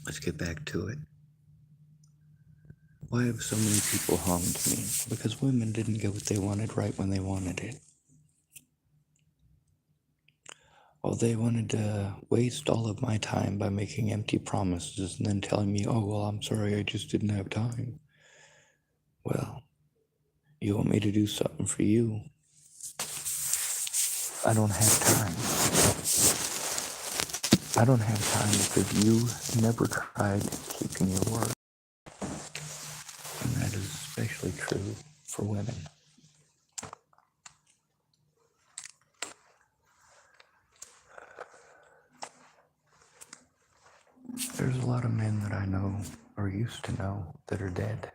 Let's get back to it. Why have so many people harmed me? Because women didn't get what they wanted right when they wanted it. Well, they wanted to waste all of my time by making empty promises and then telling me, oh, well, I'm sorry, I just didn't have time. Well, you want me to do something for you? I don't have time. I don't have time because you never tried keeping your word. And that is especially true for women. There's a lot of men that I know, or used to know, that are dead.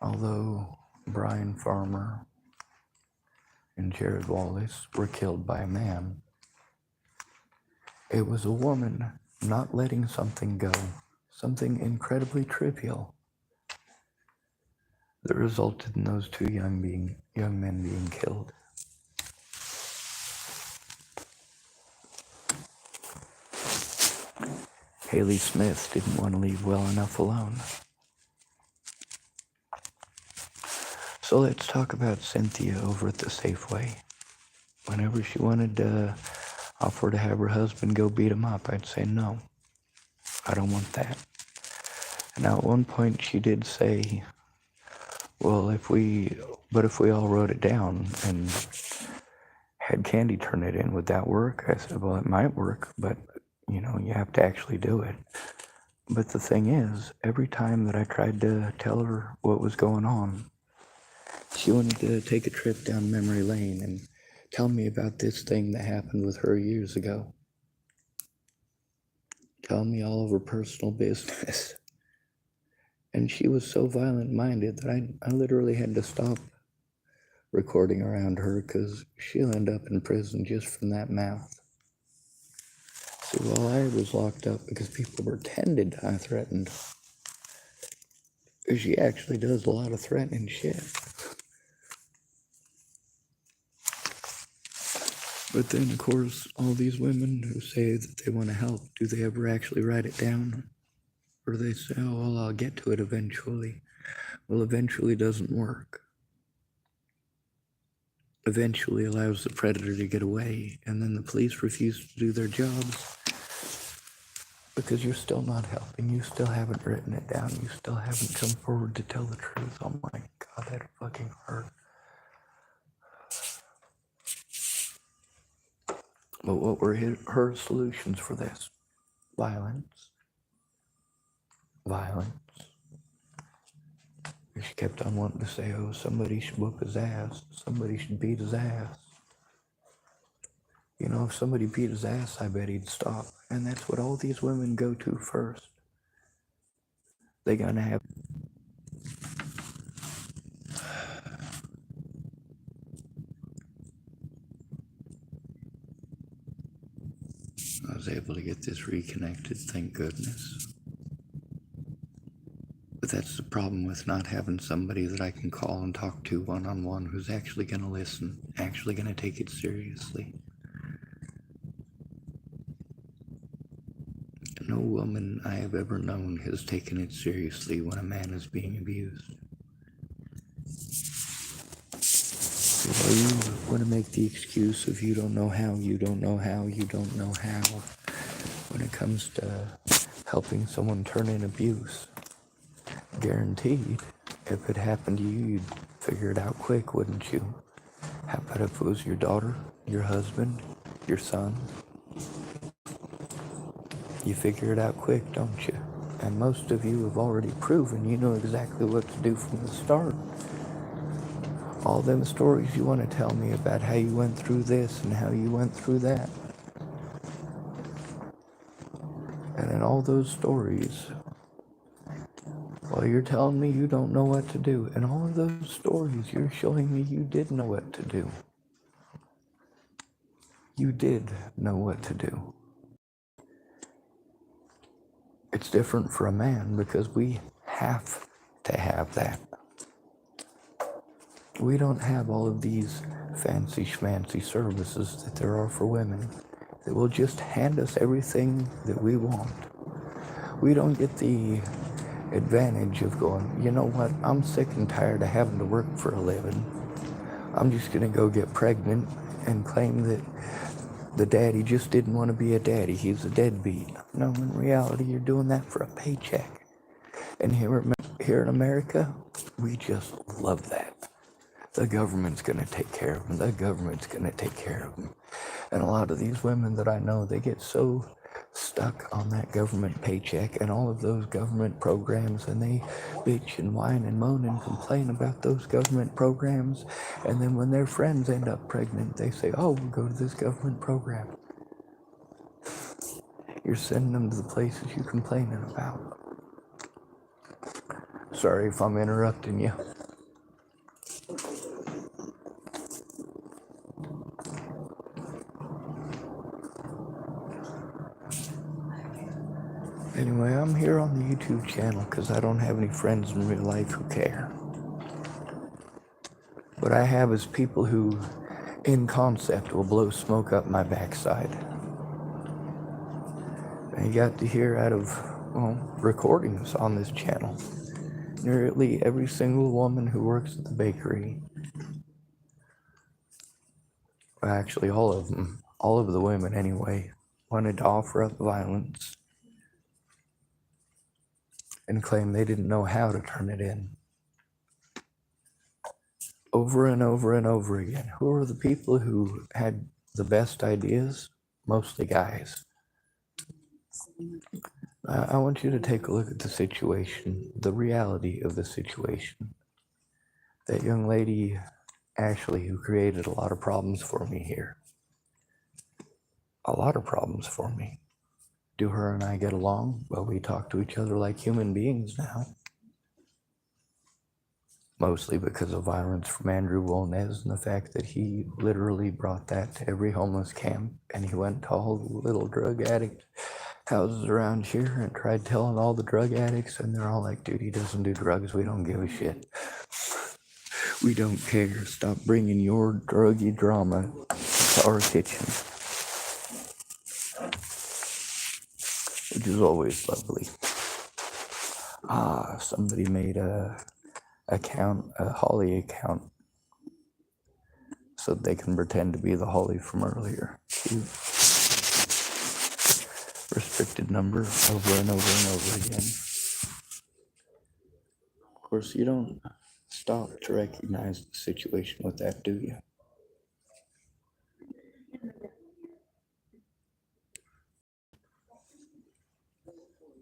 Although Brian Farmer and Jared Wallace were killed by a man, it was a woman not letting something go, something incredibly trivial, that resulted in those two young men being killed. Haley Smith didn't want to leave well enough alone. So let's talk about Cynthia over at the Safeway. Whenever she wanted to offer to have her husband go beat him up, I'd say, no, I don't want that. And now at one point she did say, well, if we all wrote it down and had Candy turn it in, would that work? I said, well, it might work, but you have to actually do it. But the thing is, every time that I tried to tell her what was going on, she wanted to take a trip down memory lane and tell me about this thing that happened with her years ago. Tell me all of her personal business. And she was so violent-minded that I literally had to stop recording around her because she'll end up in prison just from that mouth. See, while I was locked up because people pretended I threatened, she actually does a lot of threatening shit. But then, of course, all these women who say that they want to help, do they ever actually write it down? Or do they say, oh, well, I'll get to it eventually? Well, eventually doesn't work. Eventually allows the predator to get away, and then the police refuse to do their jobs because you're still not helping. You still haven't written it down. You still haven't come forward to tell the truth. Oh my God, that fucking hurt. But what were her solutions for this? Violence. She kept on wanting to say, oh, somebody should whoop his ass. Somebody should beat his ass. If somebody beat his ass, I bet he'd stop. And that's what all these women go to first. They're gonna have... I was able to get this reconnected, thank goodness. But that's the problem with not having somebody that I can call and talk to one-on-one who's actually going to listen, actually going to take it seriously. No woman I have ever known has taken it seriously when a man is being abused. So you want to make the excuse of you don't know how, when it comes to helping someone turn in abuse. Guaranteed, if it happened to you, you'd figure it out quick, wouldn't you? How about if it was your daughter, your husband, your son? You figure it out quick, don't you? And most of you have already proven you know exactly what to do from the start. All them stories you want to tell me about how you went through this and how you went through that. And in all those stories, well, you're telling me you don't know what to do. In all of those stories, you're showing me you did know what to do. You did know what to do. It's different for a man because we have to have that. We don't have all of these fancy schmancy services that there are for women that will just hand us everything that we want. We don't get the advantage of going, you know what, I'm sick and tired of having to work for a living. I'm just going to go get pregnant and claim that the daddy just didn't want to be a daddy. He's a deadbeat. No, in reality, you're doing that for a paycheck. And here in America, we just love that. The government's going to take care of them. The government's going to take care of them. And a lot of these women that I know, they get so stuck on that government paycheck and all of those government programs, and they bitch and whine and moan and complain about those government programs. And then when their friends end up pregnant, they say, oh, we'll go to this government program. You're sending them to the places you're complaining about. Sorry if I'm interrupting you. Anyway, I'm here on the YouTube channel because I don't have any friends in real life who care. What I have is people who, in concept, will blow smoke up my backside. And you got to hear out of, recordings on this channel. Nearly every single woman who works at the bakery, well, actually all of them, all of the women anyway, wanted to offer up violence and claim they didn't know how to turn it in. Over and over and over again. Who are the people who had the best ideas? Mostly guys. I want you to take a look at the situation, the reality of the situation. That young lady, Ashley, who created a lot of problems for me here. A lot of problems for me. Do her and I get along? Well, we talk to each other like human beings now. Mostly because of violence from Andrew Wolnez and the fact that he literally brought that to every homeless camp, and he went to all the little drug addict houses around here and tried telling all the drug addicts, and they're all like, dude, he doesn't do drugs, we don't give a shit. We don't care. Stop bringing your druggy drama to our kitchen. Which is always lovely. Somebody made a Holly account, so they can pretend to be the Holly from earlier. Cute. Restricted number over and over and over again. Of course, you don't stop to recognize the situation with that, do you?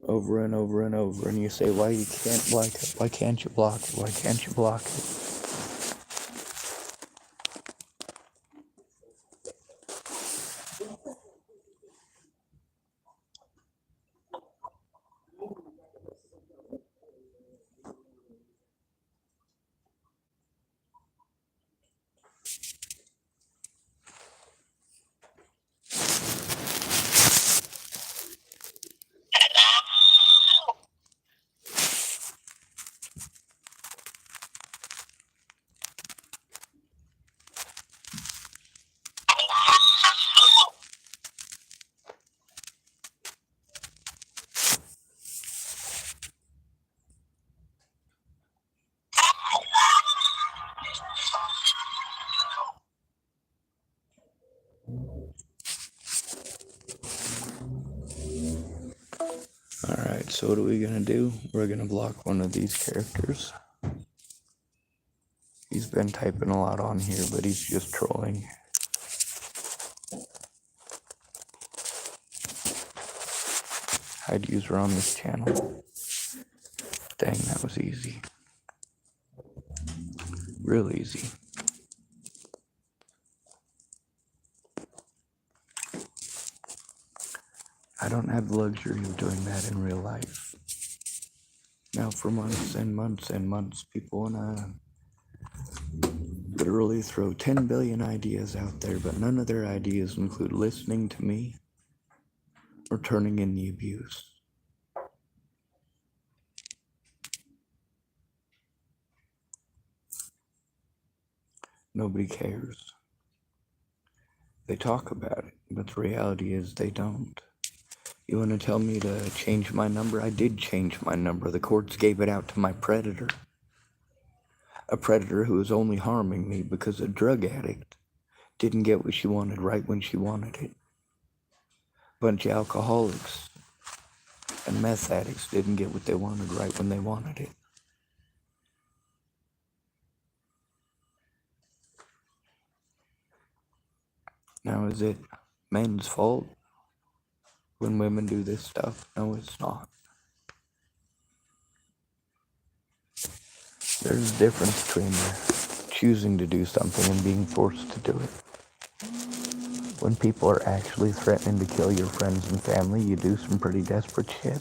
Over and over and over, and you say, why you can't block it? Why can't you block it? Why can't you block it? Alright, so what are we gonna do? We're gonna block one of these characters. He's been typing a lot on here, but he's just trolling. Hide user on this channel. Dang, that was easy. Real easy. I don't have the luxury of doing that in real life. Now, for months and months and months, people wanna literally throw 10 billion ideas out there, but none of their ideas include listening to me or turning in the abuse. Nobody cares. They talk about it, but the reality is they don't. You want to tell me to change my number? I did change my number. The courts gave it out to my predator. A predator who was only harming me because a drug addict didn't get what she wanted right when she wanted it. A bunch of alcoholics and meth addicts didn't get what they wanted right when they wanted it. Now, is it men's fault when women do this stuff? No, it's not. There's a difference between choosing to do something and being forced to do it. When people are actually threatening to kill your friends and family, you do some pretty desperate shit.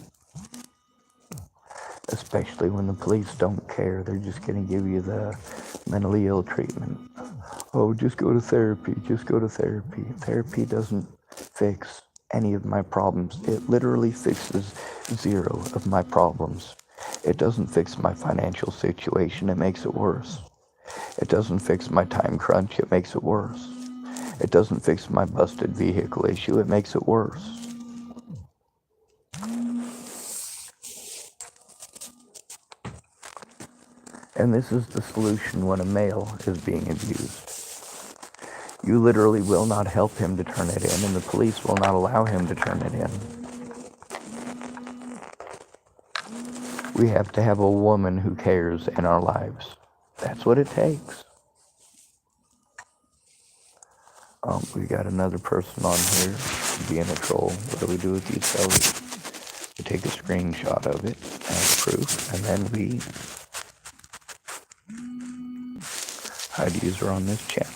Especially when the police don't care. They're just going to give you the mentally ill treatment. Oh, just go to therapy. Just go to therapy. Therapy doesn't fix any of my problems. It literally fixes 0 of my problems. It doesn't fix my financial situation. It makes it worse. It doesn't fix my time crunch. It makes it worse. It doesn't fix my busted vehicle issue. It makes it worse. And this is the solution when a male is being abused. You literally will not help him to turn it in, and the police will not allow him to turn it in. We have to have a woman who cares in our lives. That's what it takes. We got another person on here being a troll. What do we do with these fellas? We take a screenshot of it as proof, and then we hide user on this channel.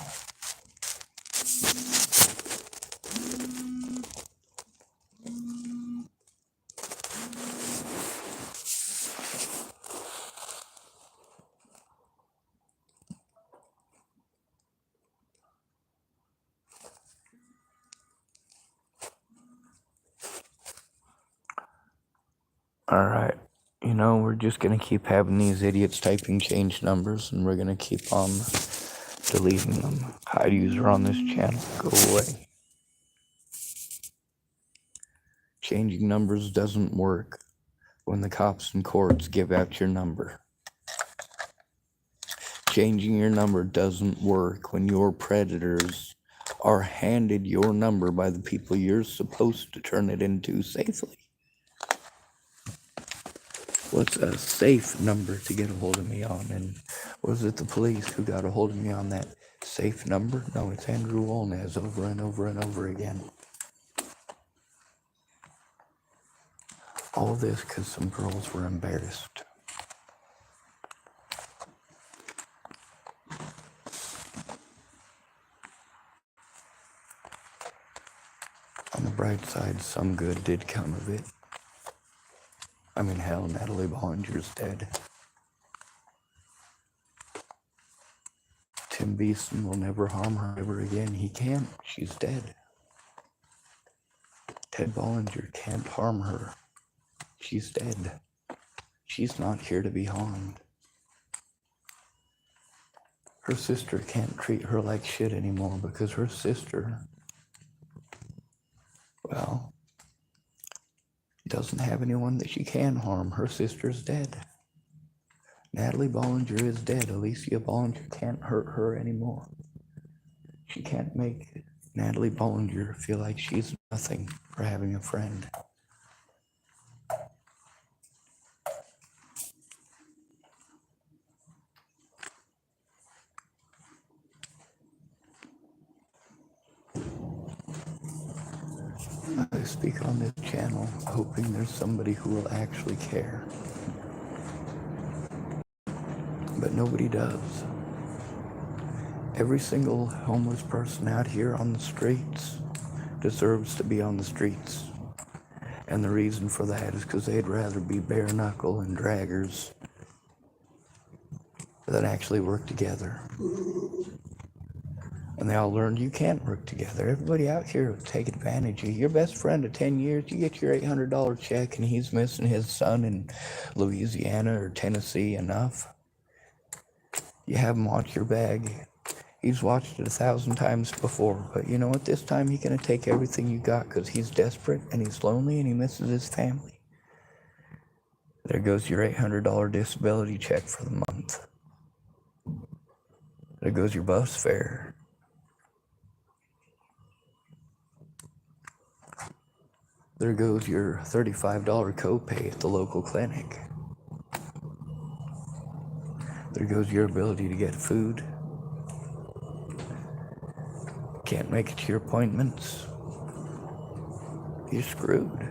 Alright, we're just going to keep having these idiots typing change numbers, and we're going to keep on deleting them. Hide user on this channel. Go away. Changing numbers doesn't work when the cops and courts give out your number. Changing your number doesn't work when your predators are handed your number by the people you're supposed to turn it into safely. What's a safe number to get a hold of me on? And was it the police who got a hold of me on that safe number? No, it's Andrew Wolnez over and over and over again. All this because some girls were embarrassed. On the bright side, some good did come of it. I mean, hell, Natalie Bollinger's dead. Tim Beeson will never harm her ever again. He can't. She's dead. Ted Bollinger can't harm her. She's dead. She's not here to be harmed. Her sister can't treat her like shit anymore because her sister, well, doesn't have anyone that she can harm. Her sister's dead. Natalie Bollinger is dead. Alicia Bollinger can't hurt her anymore. She can't make Natalie Bollinger feel like she's nothing for having a friend. I speak on this channel hoping there's somebody who will actually care. But nobody does. Every single homeless person out here on the streets deserves to be on the streets. And the reason for that is because they'd rather be bare knuckle and draggers than actually work together. And they all learned you can't work together. Everybody out here will take advantage of you. Your best friend of 10 years, you get your $800 check and he's missing his son in Louisiana or Tennessee enough. You have him watch your bag He's watched it 1,000 times before, but you know what? This time he's gonna take everything you got because he's desperate and he's lonely and he misses his family. There goes your $800 disability check for the month. There goes your bus fare. There goes your $35 copay at the local clinic. There goes your ability to get food. Can't make it to your appointments. You're screwed.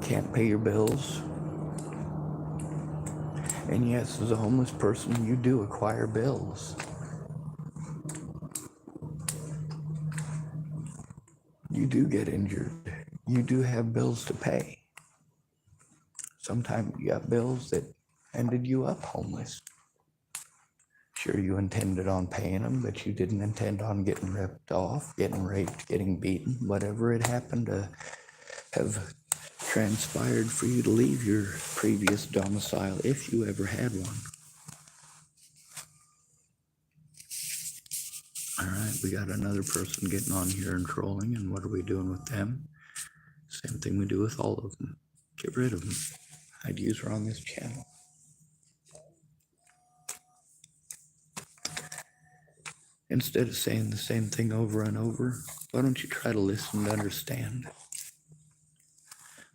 Can't pay your bills. And yes, as a homeless person, you do acquire bills. You do get injured. You do have bills to pay. Sometimes you got bills that ended you up homeless. Sure, you intended on paying them, but you didn't intend on getting ripped off, getting raped, getting beaten, whatever it happened to have transpired for you to leave your previous domicile, if you ever had one. Alright, we got another person getting on here and trolling, and what are we doing with them? Same thing we do with all of them. Get rid of them. I'd use her on this channel. Instead of saying the same thing over and over, why don't you try to listen to understand?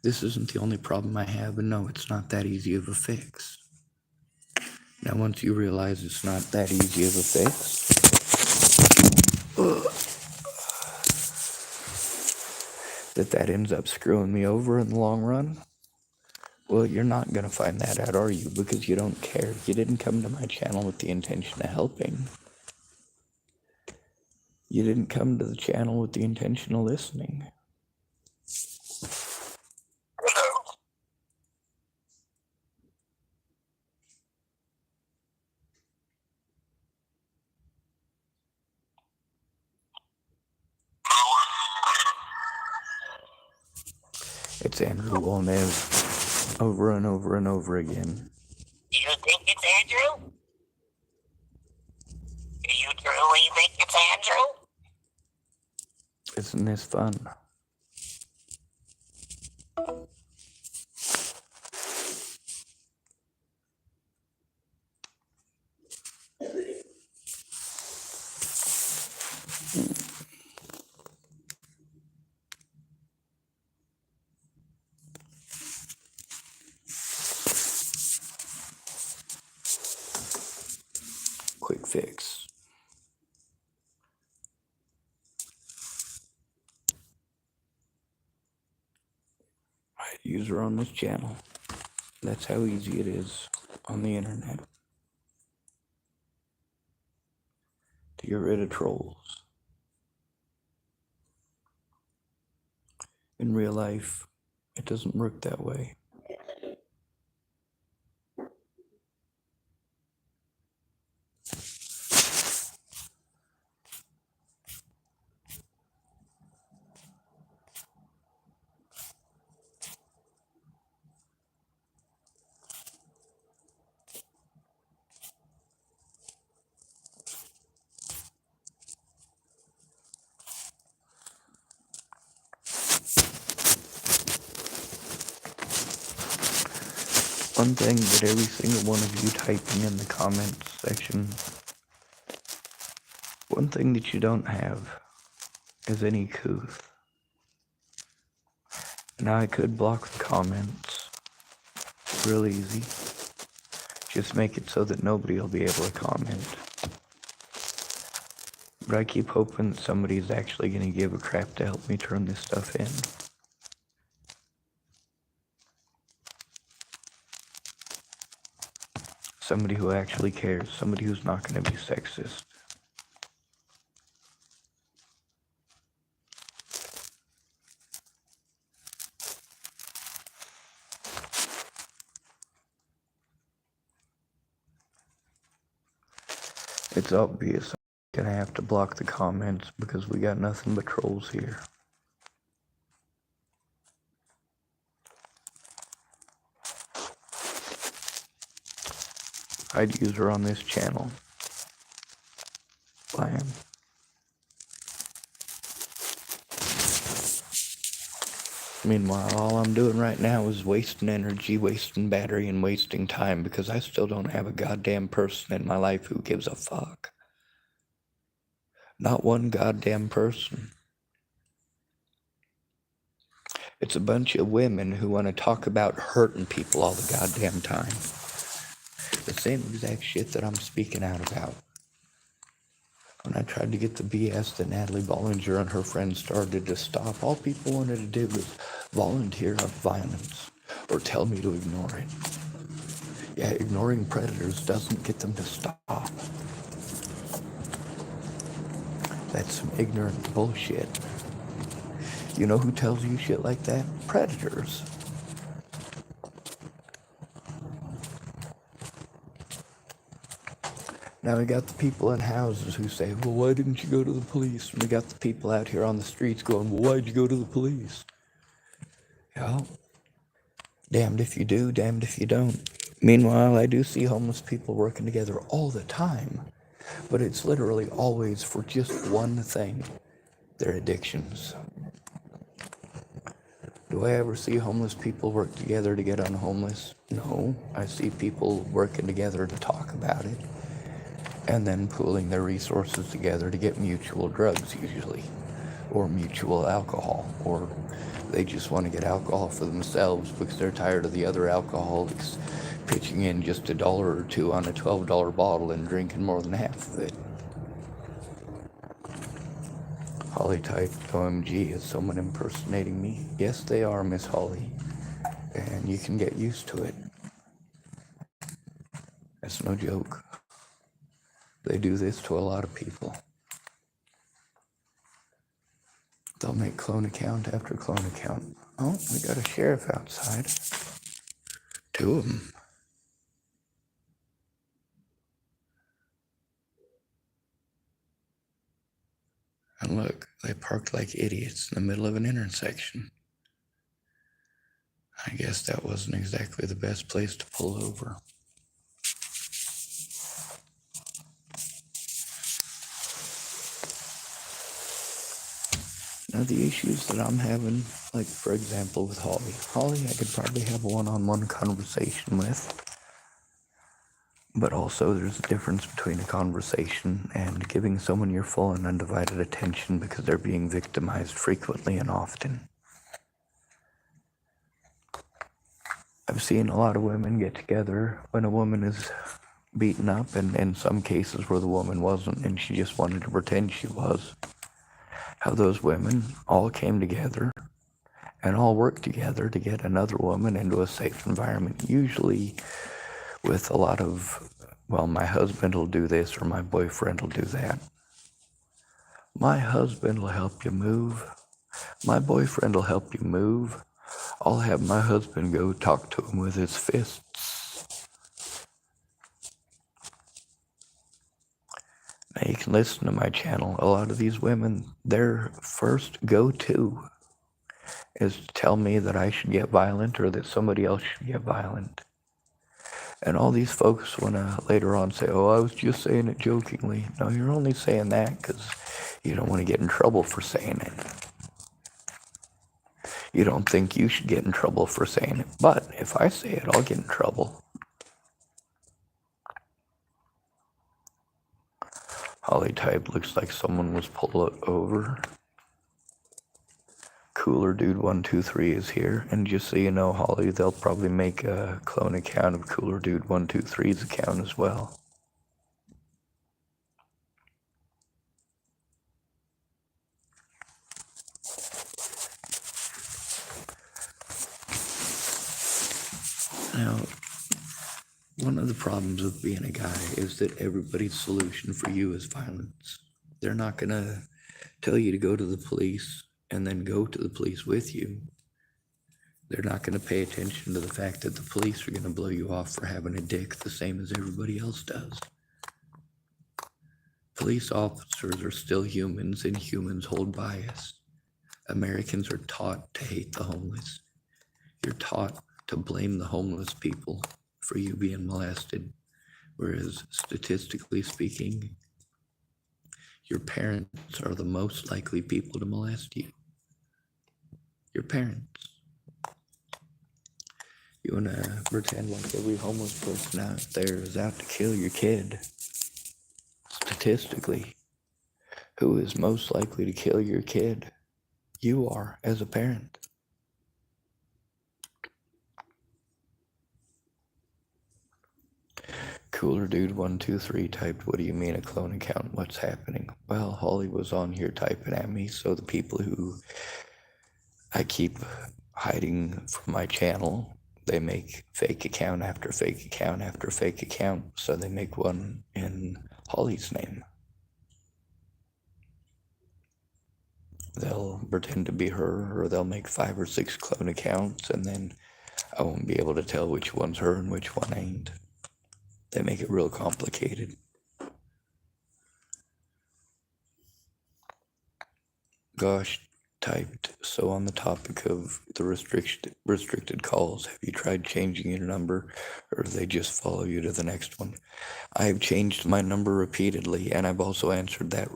This isn't the only problem I have, and no, it's not that easy of a fix. Now, once you realize it's not that easy of a fix, that ends up screwing me over in the long run, well, you're not going to find that out, are you? Because you don't care. You didn't come to my channel with the intention of helping. You didn't come to the channel with the intention of listening. It's Andrew Wolnez over and over and over again. Do you think it's Andrew? Do you truly think it's Andrew? Isn't this fun? Quick fix. Right, user on this channel. That's how easy it is on the internet to get rid of trolls. In real life, it doesn't work that way. One thing that every single one of you typing in the comments section, one thing that you don't have is any couth. Now I could block the comments real easy. Just make it so that nobody will be able to comment. But I keep hoping that somebody's actually going to give a crap to help me turn this stuff in. Somebody who actually cares. Somebody who's not going to be sexist. It's obvious I'm going to have to block the comments because we got nothing but trolls here. I'd use her on this channel. I am. Meanwhile, all I'm doing right now is wasting energy, wasting battery, and wasting time because I still don't have a goddamn person in my life who gives a fuck. Not one goddamn person. It's a bunch of women who want to talk about hurting people all the goddamn time. The same exact shit that I'm speaking out about. When I tried to get the BS that Natalie Bollinger and her friends started to stop, all people wanted to do was volunteer of violence or tell me to ignore it. Yeah, ignoring predators doesn't get them to stop. That's some ignorant bullshit. You know who tells you shit like that? Predators. Now we got the people in houses who say, well, why didn't you go to the police? And we got the people out here on the streets going, well, why'd you go to the police? Yeah, damned if you do, damned if you don't. Meanwhile, I do see homeless people working together all the time, but it's literally always for just one thing, their addictions. Do I ever see homeless people work together to get unhomeless? No, I see people working together to talk about it and then pooling their resources together to get mutual drugs usually, or mutual alcohol, or they just want to get alcohol for themselves because they're tired of the other alcoholics pitching in just $1 or $2 on a $12 bottle and drinking more than half of it. Holly typed, OMG, is someone impersonating me? Yes, they are, Miss Holly, and you can get used to it. That's no joke. They do this to a lot of people. They'll make clone account after clone account. Oh, we got a sheriff outside. 2 of them. And look, they parked like idiots in the middle of an intersection. I guess that wasn't exactly the best place to pull over. Now, the issues that I'm having, like, for example, with Holly, I could probably have a one-on-one conversation with. But also, there's a difference between a conversation and giving someone your full and undivided attention because they're being victimized frequently and often. I've seen a lot of women get together when a woman is beaten up, and in some cases where the woman wasn't and she just wanted to pretend she was. How those women all came together and all worked together to get another woman into a safe environment, usually with a lot of, well, my husband will do this or my boyfriend will do that. My husband will help you move. My boyfriend will help you move. I'll have my husband go talk to him with his fists. Now you can listen to my channel. A lot of these women, their first go-to is to tell me that I should get violent or that somebody else should get violent. And all these folks want to later on say, oh, I was just saying it jokingly. No, you're only saying that because you don't want to get in trouble for saying it. You don't think you should get in trouble for saying it. But if I say it, I'll get in trouble. Holly type looks like someone was pulled over. Cooler Dude 123 is here, and just so you know, Holly, they'll probably make a clone account of Cooler Dude 123's account as well. Now, one of the problems with being a guy is that everybody's solution for you is violence. They're not gonna tell you to go to the police and then go to the police with you. They're not going to pay attention to the fact that the police are going to blow you off for having a dick the same as everybody else does. Police officers are still humans, and humans hold bias. Americans are taught to hate the homeless. You're taught to blame the homeless people for you being molested, whereas statistically speaking, Your parents are the most likely people to molest you. Your parents. You want to pretend like every homeless person out there is out to kill your kid. Statistically, who is most likely to kill your kid? You are, as a parent. Cooler Dude 123 typed, "What do you mean a clone account? What's happening?" Well, Holly was on here typing at me, so the people who I keep hiding from my channel, they make fake account after fake account after fake account, so they make one in Holly's name. They'll pretend to be her, or they'll make 5 or 6 clone accounts, and then I won't be able to tell which one's her and which one ain't. They make it real complicated. Gosh typed, "So on the topic of the restricted calls, have you tried changing your number, or do they just follow you to the next one?" I've changed my number repeatedly, and I've also answered that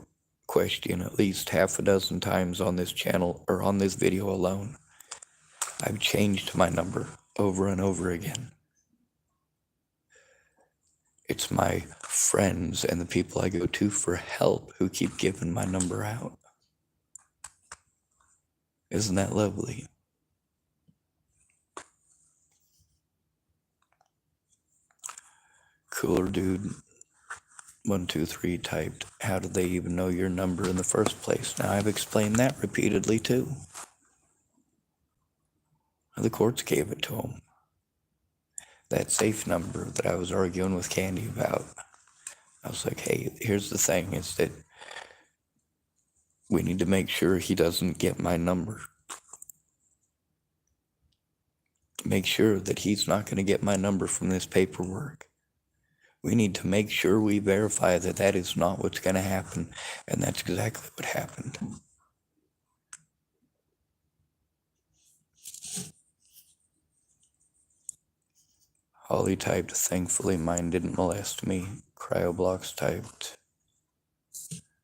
question at least half a dozen times on this channel, or on this video alone. I've changed my number over and over again. It's my friends and the people I go to for help who keep giving my number out. Isn't that lovely? Cooler Dude 123 typed, "How do they even know your number in the first place?" Now, I've explained that repeatedly too. The courts gave it to them. That safe number that I was arguing with Candy about, I was like, hey, here's the thing, is that we need to make sure he doesn't get my number. Make sure that he's not going to get my number from this paperwork. We need to make sure we verify that that is not what's going to happen, and that's exactly what happened. Holly typed, "Thankfully mine didn't molest me." Cryoblocks typed,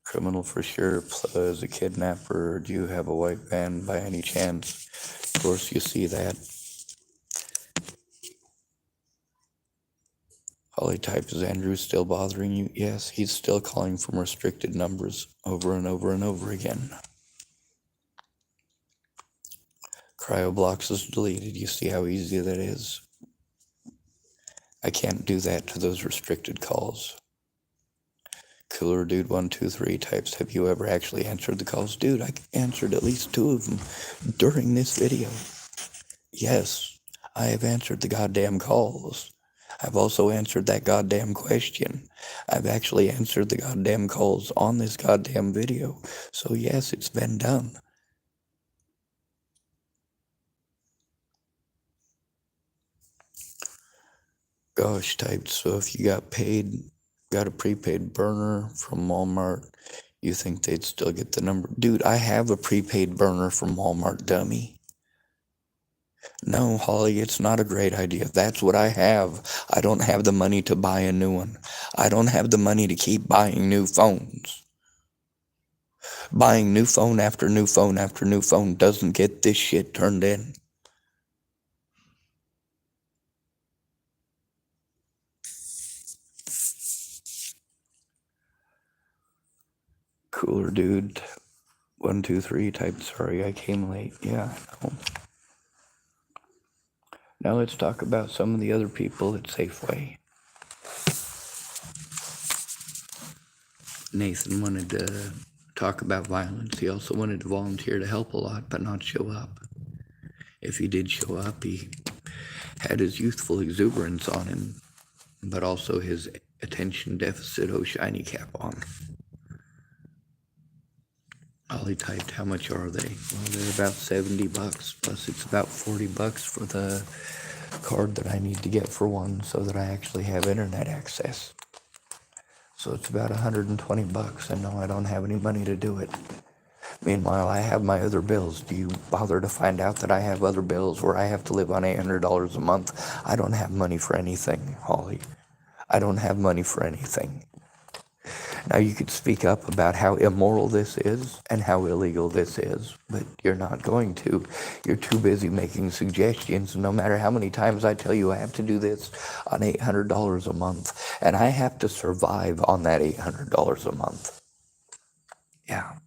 "Criminal for sure, plus a kidnapper. Do you have a white van by any chance?" Of course you see that. Holly typed, "Is Andrew still bothering you?" Yes, he's still calling from restricted numbers over and over and over again. Cryoblocks is deleted. You see how easy that is? I can't do that to those restricted calls. Cooler Dude 123 types, "Have you ever actually answered the calls?" Dude, I answered at least 2 of them during this video. Yes, I have answered the goddamn calls. I've also answered that goddamn question. I've actually answered the goddamn calls on this goddamn video. So yes, it's been done. Gosh typed, "So if you got a prepaid burner from Walmart, you think they'd still get the number?" Dude, I have a prepaid burner from Walmart, dummy. No, Holly, it's not a great idea. That's what I have. I don't have the money to buy a new one. I don't have the money to keep buying new phones. Buying new phone after new phone after new phone doesn't get this shit turned in. Cooler Dude 123 typed, "Sorry I came late." Yeah, I know. Now let's talk about some of the other people at Safeway. Nathan wanted to talk about violence. He also wanted to volunteer to help a lot, but not show up. If he did show up, he had his youthful exuberance on him, but also his attention deficit shiny cap on. Ollie typed, "How much are they?" Well, they're about $70, plus it's about $40 for the card that I need to get for one so that I actually have internet access. So it's about $120, and no, I don't have any money to do it. Meanwhile, I have my other bills. Do you bother to find out that I have other bills where I have to live on $800 a month? I don't have money for anything, Holly. I don't have money for anything. Now, you could speak up about how immoral this is and how illegal this is, but you're not going to. You're too busy making suggestions. No matter how many times I tell you I have to do this on $800 a month, and I have to survive on that $800 a month. Yeah.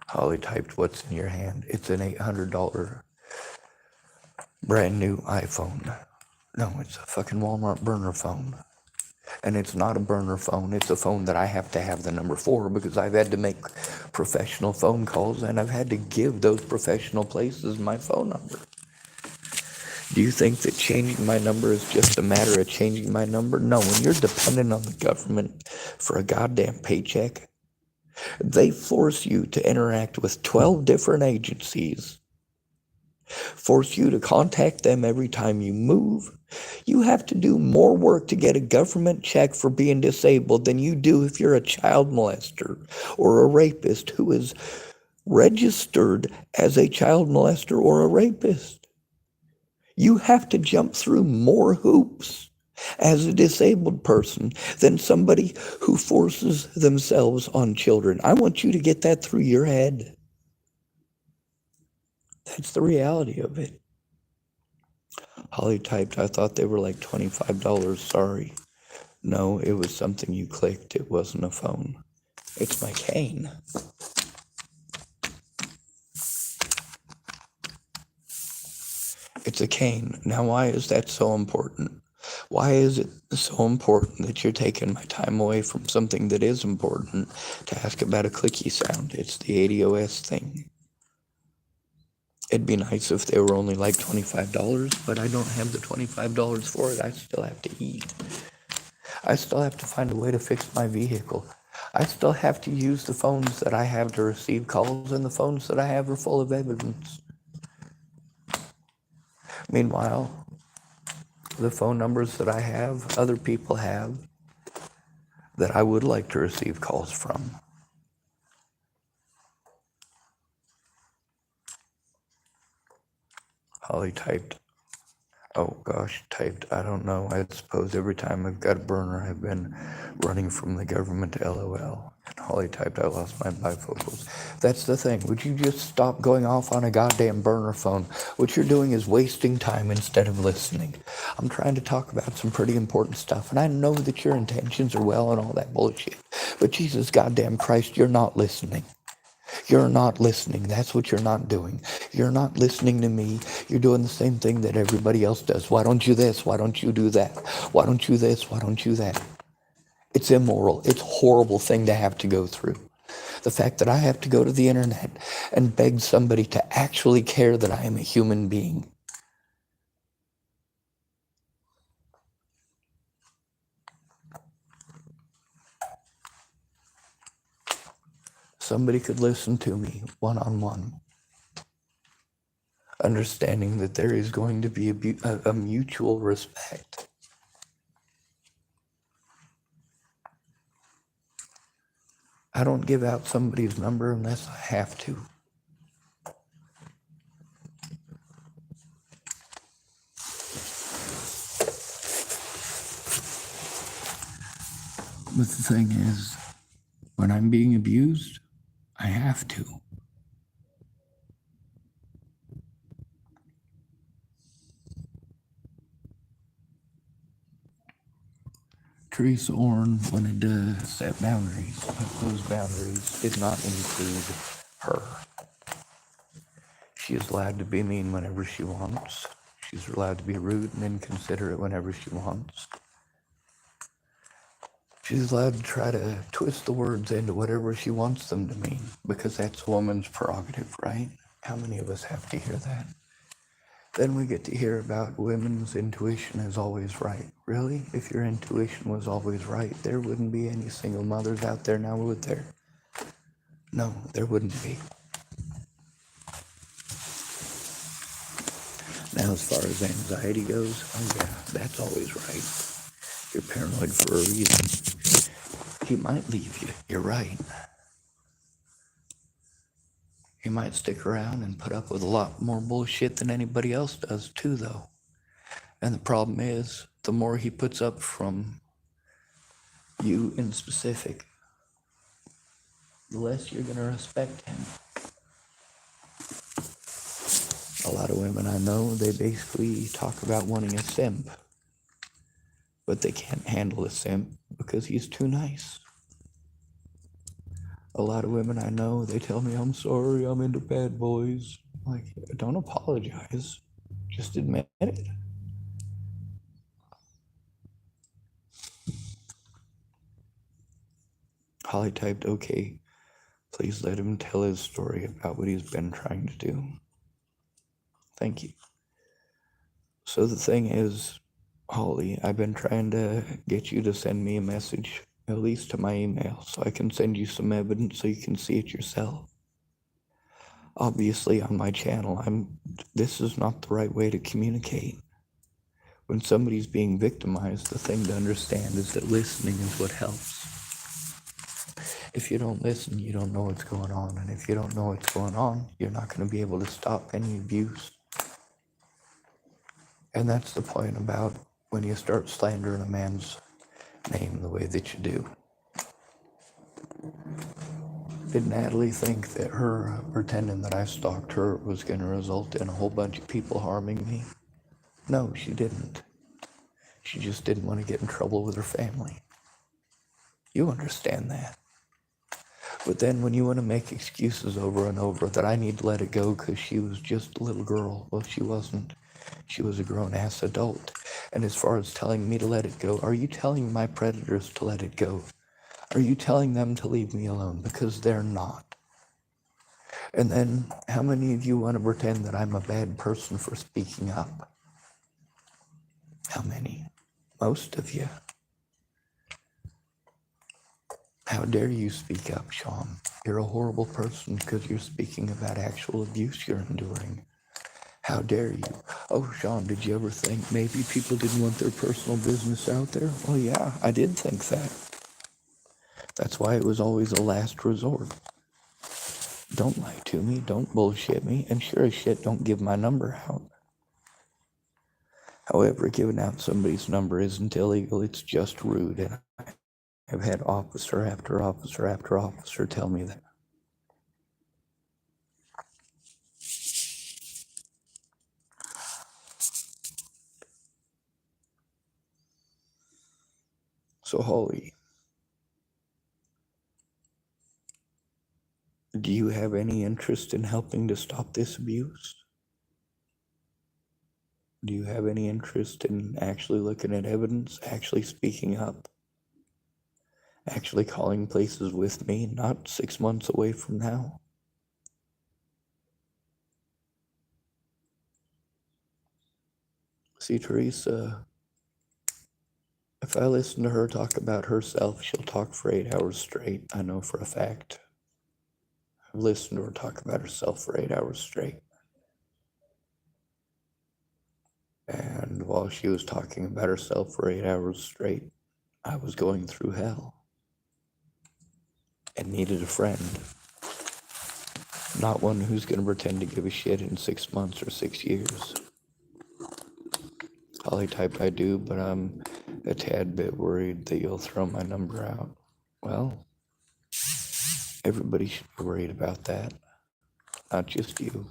Holly typed, "What's in your hand?" It's an $800 brand new iPhone. No, it's a fucking Walmart burner phone. And it's not a burner phone. It's a phone that I have to have the number for because I've had to make professional phone calls and I've had to give those professional places my phone number. Do you think that changing my number is just a matter of changing my number? No, when you're dependent on the government for a goddamn paycheck, they force you to interact with 12 different agencies, force you to contact them every time you move. You have to do more work to get a government check for being disabled than you do if you're a child molester or a rapist who is registered as a child molester or a rapist. You have to jump through more hoops as a disabled person than somebody who forces themselves on children. I want you to get that through your head. That's the reality of it. Holly typed, "I thought they were like $25. Sorry." No, it was something you clicked. It wasn't a phone. It's my cane. It's a cane. Now, why is that so important? Why is it so important that you're taking my time away from something that is important to ask about a clicky sound? It's the ADOS thing. It'd be nice if they were only like $25, but I don't have the $25 for it. I still have to eat. I still have to find a way to fix my vehicle. I still have to use the phones that I have to receive calls, and the phones that I have are full of evidence. Meanwhile, the phone numbers that I have, other people have, that I would like to receive calls from. Holly typed, "Oh gosh," typed, "I don't know. I suppose every time I've got a burner, I've been running from the government to LOL." And Holly typed, "I lost my bifocals." That's the thing. Would you just stop going off on a goddamn burner phone? What you're doing is wasting time instead of listening. I'm trying to talk about some pretty important stuff, and I know that your intentions are well and all that bullshit. But Jesus goddamn Christ, you're not listening. You're not listening. That's what you're not doing. You're not listening to me. You're doing the same thing that everybody else does. Why don't you this? Why don't you do that? Why don't you this? Why don't you that? It's immoral. It's a horrible thing to have to go through. The fact that I have to go to the internet and beg somebody to actually care that I am a human being. Somebody could listen to me one-on-one, understanding that there is going to be a mutual respect. I don't give out somebody's number unless I have to. But the thing is, when I'm being abused, I have to. Teresa Orn wanted to set boundaries, but those boundaries did not include her. She is allowed to be mean whenever she wants. She's allowed to be rude and inconsiderate whenever she wants. She's allowed to try to twist the words into whatever she wants them to mean, because that's a woman's prerogative, right? How many of us have to hear that? Then we get to hear about women's intuition is always right. Really? If your intuition was always right, there wouldn't be any single mothers out there now, would there? No, there wouldn't be. Now, as far as anxiety goes, oh yeah, that's always right. You're paranoid for a reason. He might leave you. You're right. He might stick around and put up with a lot more bullshit than anybody else does, too, though. And the problem is, the more he puts up from you in specific, the less you're going to respect him. A lot of women I know, they basically talk about wanting a simp, but they can't handle a simp because he's too nice. A lot of women I know, they tell me, I'm sorry, I'm into bad boys. Like, don't apologize. Just admit it. Holly typed, okay, please let him tell his story about what he's been trying to do. Thank you. So the thing is, Holly, I've been trying to get you to send me a message, at least to my email, so I can send you some evidence so you can see it yourself. Obviously, on my channel, this is not the right way to communicate. When somebody's being victimized, the thing to understand is that listening is what helps. If you don't listen, you don't know what's going on. And if you don't know what's going on, you're not going to be able to stop any abuse. And that's the point about when you start slandering a man's name the way that you do. Did Natalie think that her pretending that I stalked her was going to result in a whole bunch of people harming me? No, she didn't. She just didn't want to get in trouble with her family. You understand that. But then when you want to make excuses over and over that I need to let it go because she was just a little girl, well, she wasn't. She was a grown-ass adult. And as far as telling me to let it go, are you telling my predators to let it go? Are you telling them to leave me alone? Because they're not. And then how many of you want to pretend that I'm a bad person for speaking up? How many? Most of you. How dare you speak up, Sean? You're a horrible person because you're speaking about actual abuse you're enduring. How dare you? Oh, Sean, did you ever think maybe people didn't want their personal business out there? Well, yeah, I did think that. That's why it was always a last resort. Don't lie to me, don't bullshit me, and sure as shit, don't give my number out. However, giving out somebody's number isn't illegal, it's just rude, and I've had officer after officer after officer tell me that. So, Holly, do you have any interest in helping to stop this abuse? Do you have any interest in actually looking at evidence, actually speaking up, actually calling places with me, not 6 months away from now? See, Teresa, if I listen to her talk about herself, she'll talk for 8 hours straight. I know for a fact. I've listened to her talk about herself for 8 hours straight. And while she was talking about herself for 8 hours straight, I was going through hell and needed a friend. Not one who's going to pretend to give a shit in 6 months or 6 years. Holly typed, I do, but I'm a tad bit worried that you'll throw my number out. Well, everybody should be worried about that, not just you.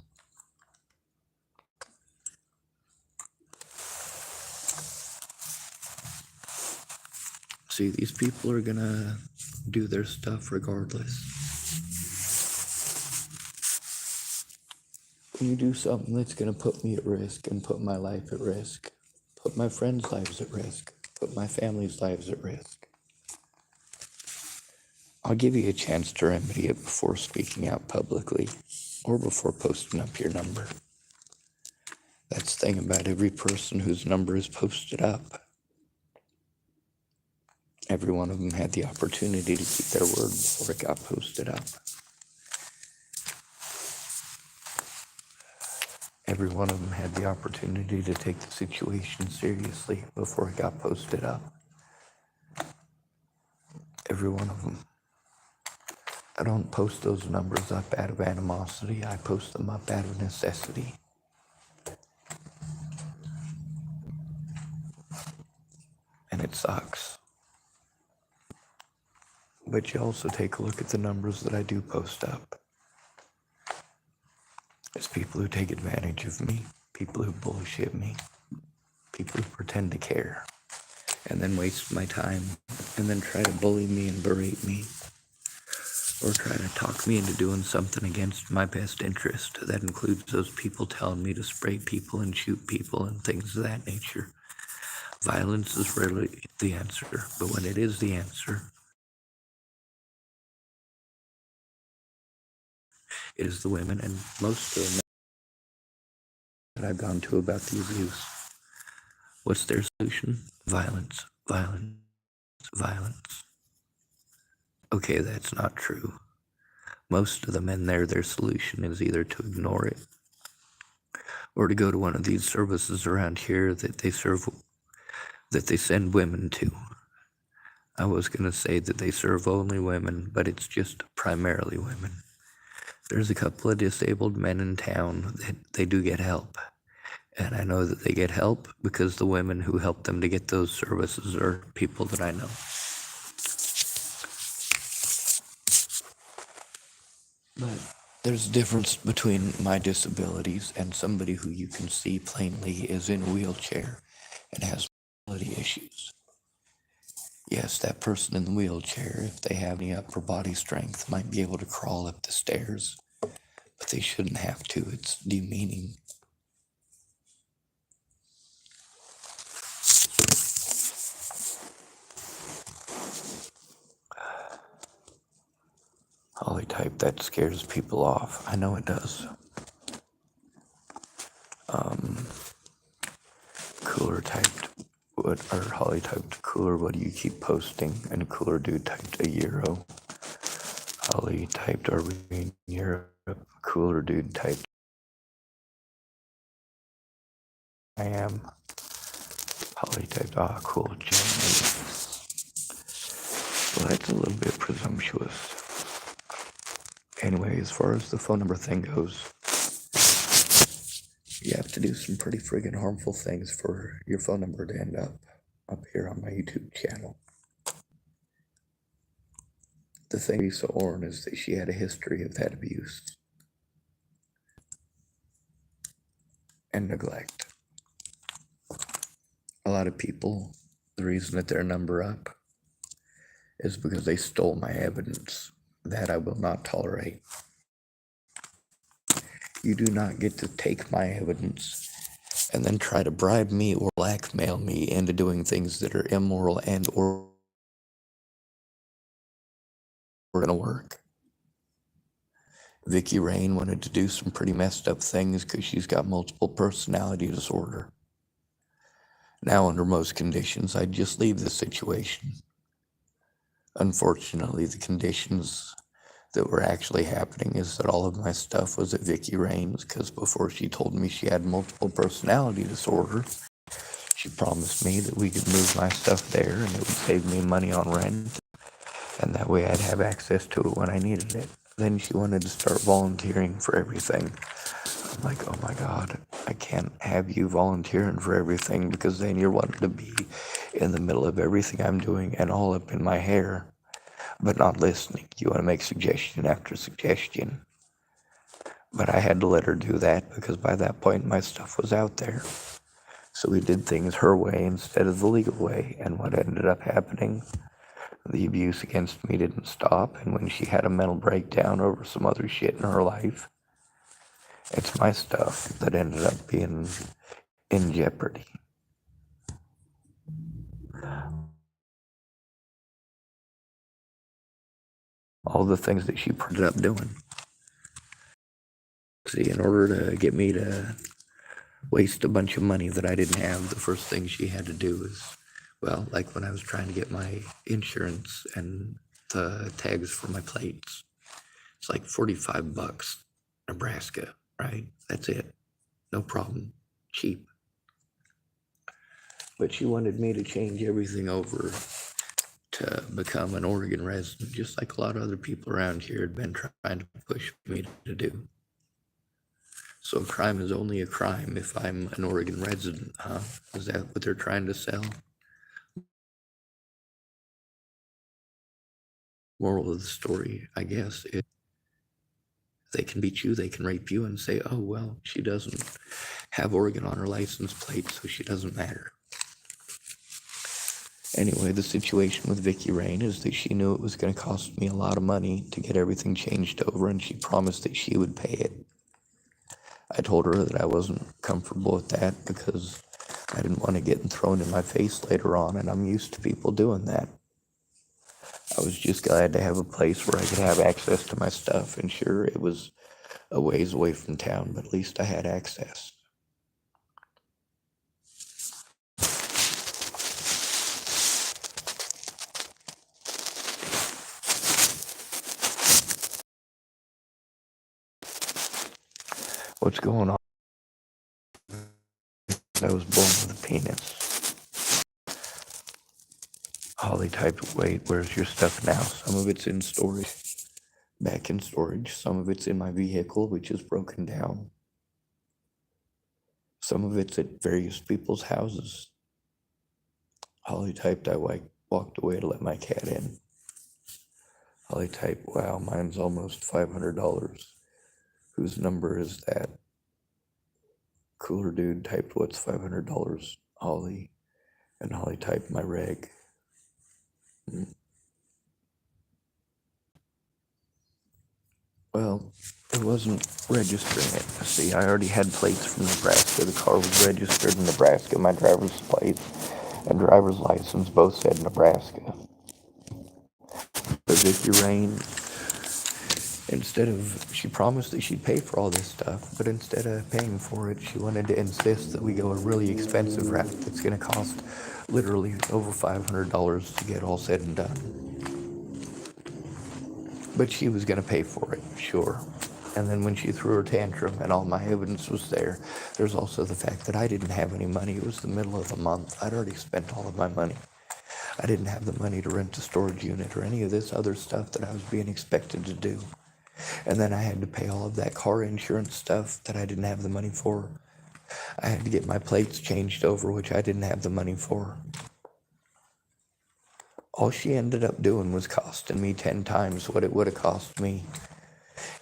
See, these people are gonna do their stuff regardless. When you do something that's gonna put me at risk and put my life at risk, put my friends' lives at risk, put my family's lives at risk, I'll give you a chance to remedy it before speaking out publicly or before posting up your number. That's the thing about every person whose number is posted up. Every one of them had the opportunity to keep their word before it got posted up. Every one of them had the opportunity to take the situation seriously before it got posted up. Every one of them. I don't post those numbers up out of animosity. I post them up out of necessity. And it sucks. But you also take a look at the numbers that I do post up. It's people who take advantage of me, people who bullshit me, people who pretend to care, and then waste my time, and then try to bully me and berate me, or try to talk me into doing something against my best interest. That includes those people telling me to spray people and shoot people and things of that nature. Violence is rarely the answer, but when it is the answer, it is the women, and most of them that I've gone to about the abuse. What's their solution? Violence, violence, violence. Okay, that's not true. Most of the men there, their solution is either to ignore it or to go to one of these services around here that they send women to. I was going to say that they serve only women, but it's just primarily women. There's a couple of disabled men in town that they do get help. And I know that they get help because the women who help them to get those services are people that I know. But there's a difference between my disabilities and somebody who you can see plainly is in a wheelchair and has mobility issues. Yes, that person in the wheelchair, if they have any upper body strength, might be able to crawl up the stairs, but they shouldn't have to. It's demeaning. Holly type, that scares people off. I know it does. Cooler typed, or Holly typed cooler, what do you keep posting? And Cooler Dude typed a euro. Holly typed, are we in Europe? Cooler Dude typed, I am. Holly typed, ah, cool, Germany. Well, that's a little bit presumptuous. Anyway, as far as the phone number thing goes, you have to do some pretty friggin' harmful things for your phone number to end up here on my YouTube channel. The thing with Lisa Orrin is that she had a history of that abuse and neglect. A lot of people, the reason that their number up is because they stole my evidence. That I will not tolerate. You do not get to take my evidence and then try to bribe me or blackmail me into doing things that are immoral and or gonna work. Vicky Rain wanted to do some pretty messed up things because she's got multiple personality disorder. Now, under most conditions, I'd just leave the situation. Unfortunately, the conditions that were actually happening is that all of my stuff was at Vicky Rain's, because before she told me she had multiple personality disorder, she promised me that we could move my stuff there and it would save me money on rent, and that way I'd have access to it when I needed it. Then she wanted to start volunteering for everything. I'm like, oh my God, I can't have you volunteering for everything, because then you're wanting to be in the middle of everything I'm doing and all up in my hair, but not listening. You want to make suggestion after suggestion. But I had to let her do that because by that point my stuff was out there. So we did things her way instead of the legal way. And what ended up happening, the abuse against me didn't stop. And when she had a mental breakdown over some other shit in her life, it's my stuff that ended up being in jeopardy. All the things that she ended up doing. See, in order to get me to waste a bunch of money that I didn't have, the first thing she had to do is, well, like when I was trying to get my insurance and the tags for my plates, it's like $45, Nebraska, right? That's it. No problem. Cheap. But she wanted me to change everything over to become an Oregon resident, just like a lot of other people around here had been trying to push me to do. So a crime is only a crime if I'm an Oregon resident, huh? Is that what they're trying to sell? moral of the story, I guess, is they can beat you, they can rape you, and say, oh, well, she doesn't have Oregon on her license plate, so she doesn't matter. Anyway, the situation with Vicky Rain is that she knew it was going to cost me a lot of money to get everything changed over, and she promised that she would pay it. I told her that I wasn't comfortable with that because I didn't want to get thrown in my face later on, and I'm used to people doing that. I was just glad to have a place where I could have access to my stuff, and sure, it was a ways away from town, but at least I had access. What's going on? I was born with a penis. Holly typed, wait, where's your stuff now? Some of it's in storage, back in storage. Some of it's in my vehicle, which is broken down. Some of it's at various people's houses. Holly typed, I walked away to let my cat in. Holly typed, wow, mine's almost $500. Whose number is that? Cooler dude typed, what's $500? Holly. And Holly typed, my reg. Well, it wasn't registering it. See, I already had plates from Nebraska. The car was registered in Nebraska. My driver's plate and driver's license both said Nebraska. But Vicky Rain, she promised that she'd pay for all this stuff, but instead of paying for it, she wanted to insist that we go a really expensive route that's going to cost literally over $500 to get all said and done. But she was going to pay for it, sure. And then when she threw her tantrum and all my evidence was there, there's also the fact that I didn't have any money. It was the middle of the month. I'd already spent all of my money. I didn't have the money to rent a storage unit or any of this other stuff that I was being expected to do. And then I had to pay all of that car insurance stuff that I didn't have the money for. I had to get my plates changed over, which I didn't have the money for. All she ended up doing was costing me 10 times what it would have cost me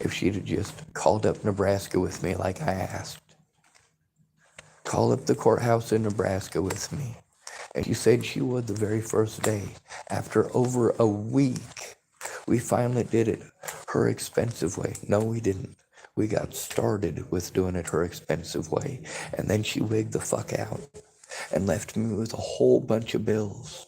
if she'd have just called up Nebraska with me like I asked. Call up the courthouse in Nebraska with me. And she said she would the very first day. After over a week, we finally did it her expensive way. No, we didn't. We got started with doing it her expensive way. And then she wigged the fuck out and left me with a whole bunch of bills.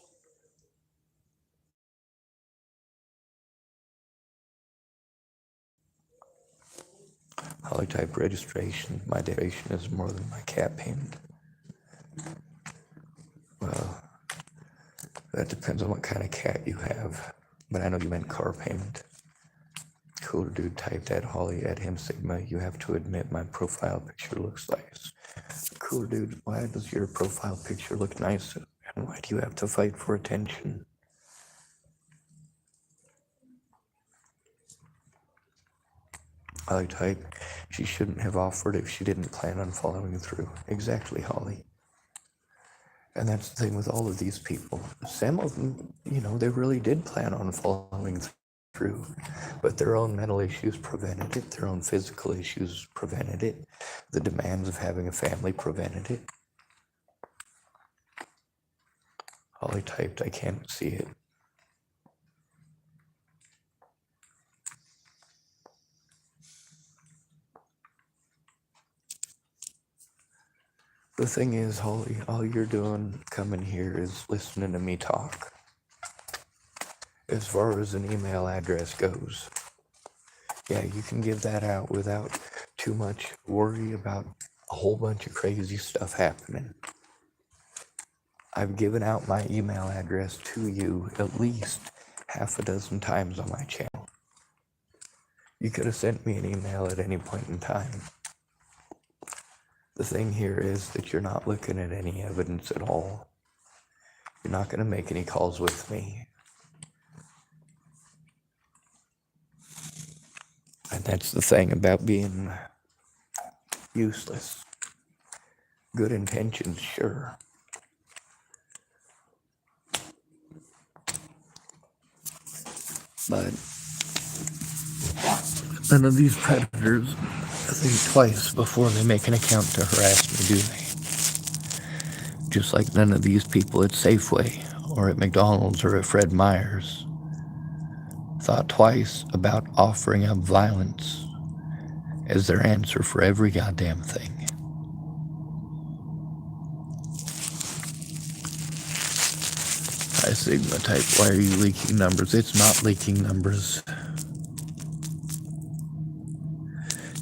Holly type registration. My duration is more than my cat payment. Well, that depends on what kind of cat you have. But I know you meant car payment. Cooler dude typed at Holly at him Sigma. You have to admit my profile picture looks nice. Cooler dude, why does your profile picture look nice? And why do you have to fight for attention? Holly typed, she shouldn't have offered if she didn't plan on following through. Exactly, Holly. And that's the thing with all of these people. Some of them, they really did plan on following through, but their own mental issues prevented it. Their own physical issues prevented it. The demands of having a family prevented it. Holly typed, I can't see it. The thing is, Holly, all you're doing coming here is listening to me talk. As far as an email address goes, yeah, you can give that out without too much worry about a whole bunch of crazy stuff happening. I've given out my email address to you at least half a dozen times on my channel. You could have sent me an email at any point in time. The thing here is that you're not looking at any evidence at all. You're not going to make any calls with me. And that's the thing about being useless. Good intentions, sure. But none of these predators think twice before they make an account to harass me, do they? Just like none of these people at Safeway or at McDonald's or at Fred Meyer's thought twice about offering up violence as their answer for every goddamn thing. High Sigma type, why are you leaking numbers? It's not leaking numbers.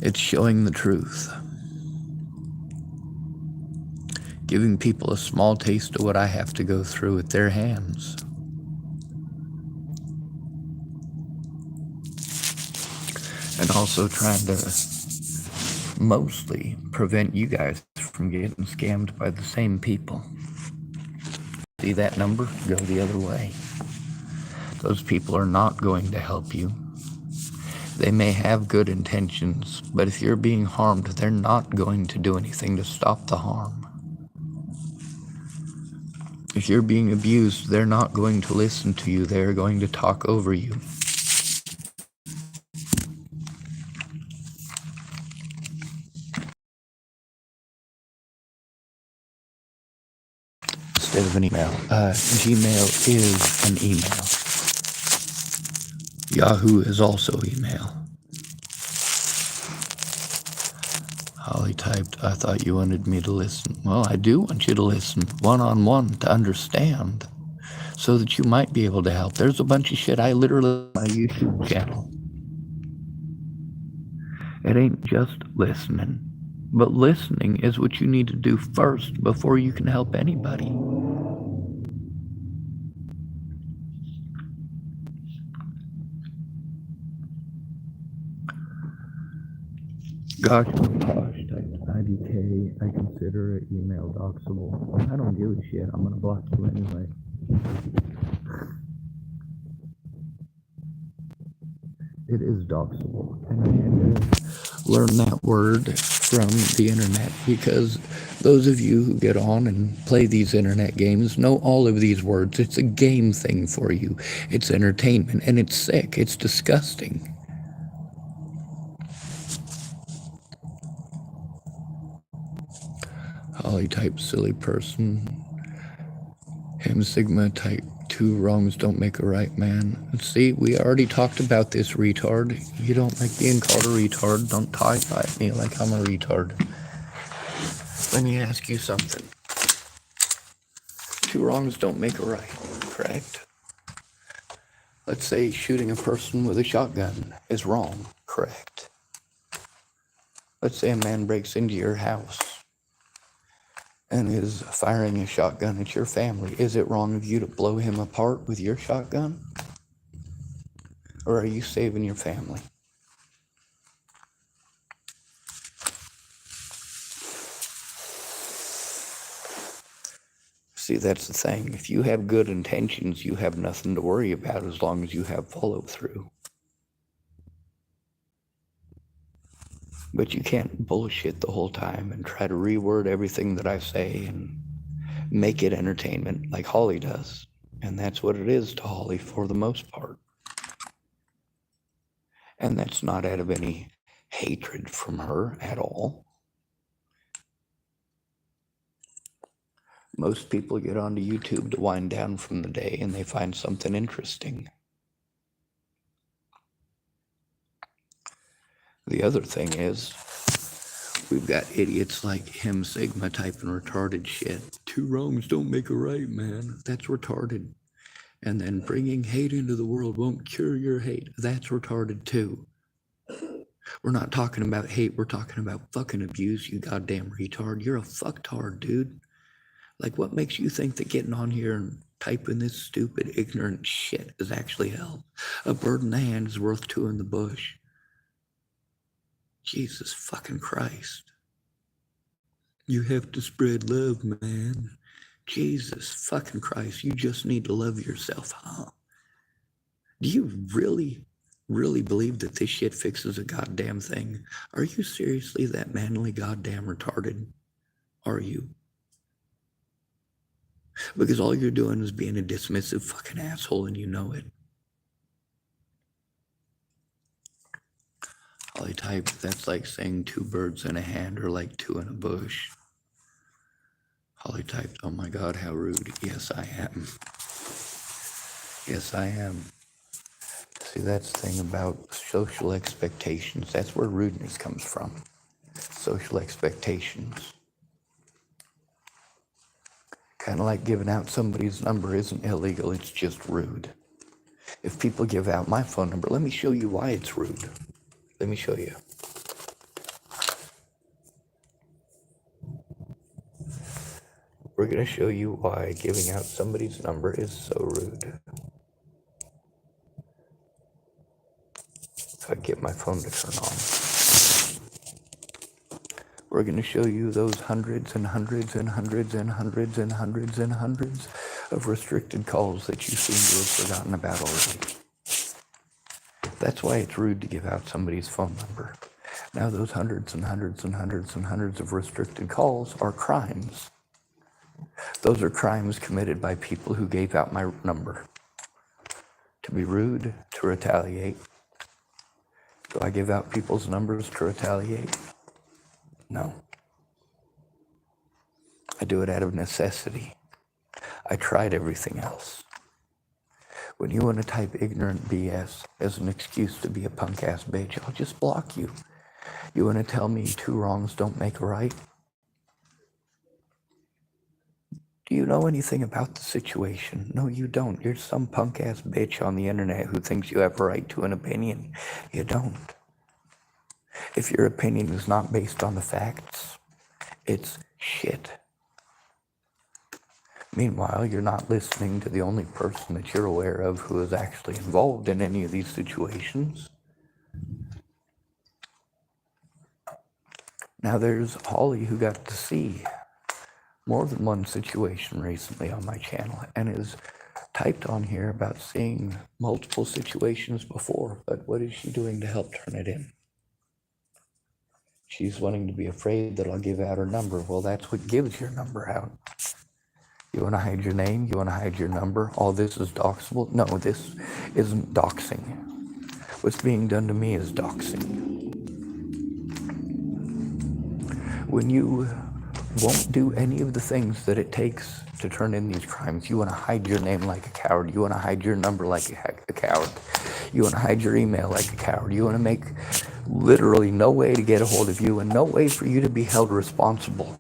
It's showing the truth. Giving people a small taste of what I have to go through at their hands. And also trying to mostly prevent you guys from getting scammed by the same people. See that number? Go the other way. Those people are not going to help you. They may have good intentions, but if you're being harmed, they're not going to do anything to stop the harm. If you're being abused, they're not going to listen to you. They're going to talk over you. Instead of an email. Gmail is an email. Yahoo is also email. Holly typed, I thought you wanted me to listen. Well, I do want you to listen one-on-one to understand so that you might be able to help. There's a bunch of shit I literally my YouTube channel. It ain't just listening, but listening is what you need to do first before you can help anybody. Gosh, Posh typed IDK, I consider it email doxable. I don't give a shit, I'm gonna block you anyway. It is doxable, and I had to learn that word from the internet because those of you who get on and play these internet games know all of these words. It's a game thing for you. It's entertainment, and it's sick. It's disgusting. Holly type silly person. Him Sigma type 2 wrongs don't make a right man. See, we already talked about this, retard. You don't like being called a retard. Don't talk at me like I'm a retard. Let me ask you something. 2 wrongs don't make a right, correct? Let's say shooting a person with a shotgun is wrong, correct? Let's say a man breaks into your house and is firing a shotgun at your family. Is it wrong of you to blow him apart with your shotgun? Or are you saving your family? See, that's the thing. If you have good intentions, you have nothing to worry about as long as you have follow through. But you can't bullshit the whole time and try to reword everything that I say and make it entertainment like Holly does. And that's what it is to Holly for the most part. And that's not out of any hatred from her at all. Most people get onto YouTube to wind down from the day and they find something interesting. The other thing is, we've got idiots like him Sigma typing retarded shit. 2 wrongs don't make a right, man. That's retarded. And then bringing hate into the world won't cure your hate. That's retarded too. We're not talking about hate. We're talking about fucking abuse, you goddamn retard. You're a fucktard, dude. Like, what makes you think that getting on here and typing this stupid, ignorant shit is actually help? A bird in the hand is worth 2 in the bush. Jesus fucking Christ. You have to spread love, man. Jesus fucking Christ. You just need to love yourself, huh? Do you really believe that this shit fixes a goddamn thing? Are you seriously that manly goddamn retarded? Are you? Because all you're doing is being a dismissive fucking asshole and you know it. Holly type, that's like saying two birds in a hand or like two in a bush. Holly typed, oh my God, how rude. Yes, I am. Yes, I am. See, that's the thing about social expectations. That's where rudeness comes from. Social expectations. Kind of like giving out somebody's number isn't illegal, it's just rude. If people give out my phone number, let me show you why it's rude. Let me show you. We're going to show you why giving out somebody's number is so rude. If I get my phone to turn on. We're going to show you those hundreds and hundreds and hundreds and hundreds and hundreds and hundreds of restricted calls that you seem to have forgotten about already. That's why it's rude to give out somebody's phone number. Now those hundreds and hundreds and hundreds and hundreds of restricted calls are crimes. Those are crimes committed by people who gave out my number. To be rude, to retaliate. Do I give out people's numbers to retaliate? No. I do it out of necessity. I tried everything else. When you want to type ignorant BS as an excuse to be a punk-ass bitch, I'll just block you. You want to tell me two wrongs don't make a right? Do you know anything about the situation? No, you don't. You're some punk-ass bitch on the internet who thinks you have a right to an opinion. You don't. If your opinion is not based on the facts, it's shit. Meanwhile, you're not listening to the only person that you're aware of who is actually involved in any of these situations. Now there's Holly who got to see more than one situation recently on my channel and is typed on here about seeing multiple situations before, but what is she doing to help turn it in? She's wanting to be afraid that I'll give out her number. Well, that's what gives your number out. You want to hide your name? You want to hide your number? All this is doxable? No, this isn't doxing. What's being done to me is doxing. When you won't do any of the things that it takes to turn in these crimes, you want to hide your name like a coward. You want to hide your number like a coward. You want to hide your email like a coward. You want to make literally no way to get a hold of you and no way for you to be held responsible.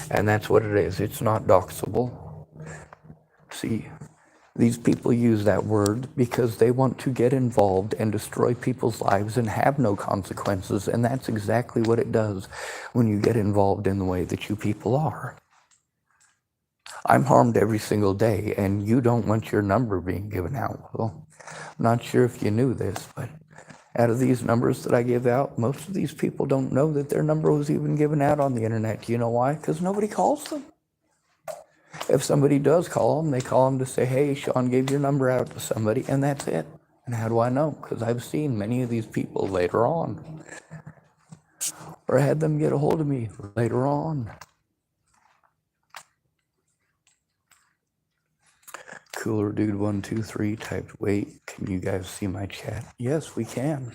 And that's what it is. It's not doxable. See, these people use that word because they want to get involved and destroy people's lives and have no consequences. And that's exactly what it does when you get involved in the way that you people are. I'm harmed every single day, and you don't want your number being given out. Well, I'm not sure if you knew this, but out of these numbers that I give out, most of these people don't know that their number was even given out on the internet. Do you know why? Because nobody calls them. If somebody does call them, they call them to say, hey, Sean gave your number out to somebody, and that's it. And how do I know? Because I've seen many of these people later on. Or had them get a hold of me later on. Cooler Dude 123 typed, wait, can you guys see my chat? Yes, we can.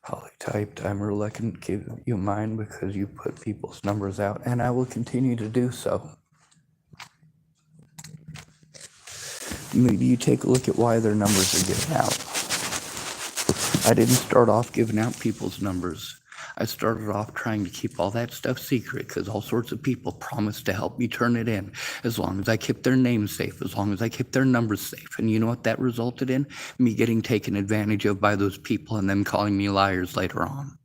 Holly typed, I'm reluctant to give you mine because you put people's numbers out, and I will continue to do so. Maybe you take a look at why their numbers are given out. I didn't start off giving out people's numbers. I started off trying to keep all that stuff secret because all sorts of people promised to help me turn it in as long as I kept their names safe, as long as I kept their numbers safe. And you know what that resulted in? Me getting taken advantage of by those people and them calling me liars later on.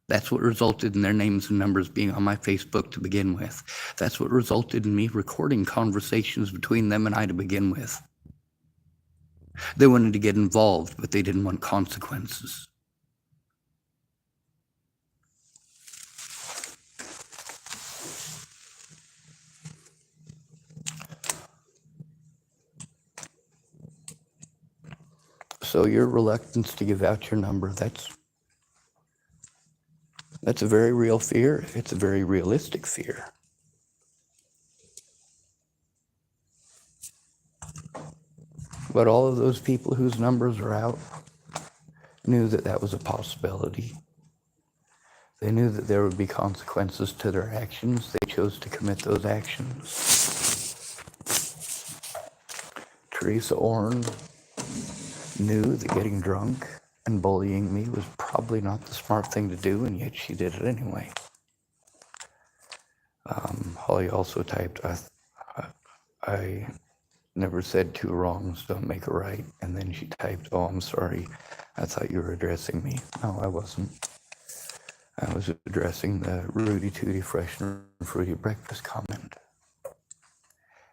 That's what resulted in their names and numbers being on my Facebook to begin with. That's what resulted in me recording conversations between them and I to begin with. They wanted to get involved, but they didn't want consequences. So your reluctance to give out your number, that's a very real fear. It's a very realistic fear. But all of those people whose numbers are out, knew that that was a possibility. They knew that there would be consequences to their actions. They chose to commit those actions. Teresa Orn knew that getting drunk and bullying me was probably not the smart thing to do, and yet she did it anyway. Holly also typed, I never said two wrongs don't make a right. And then she typed, oh, I'm sorry. I thought you were addressing me. No, I wasn't. I was addressing the Rudy Tooty Fresh and Fruity Breakfast comment.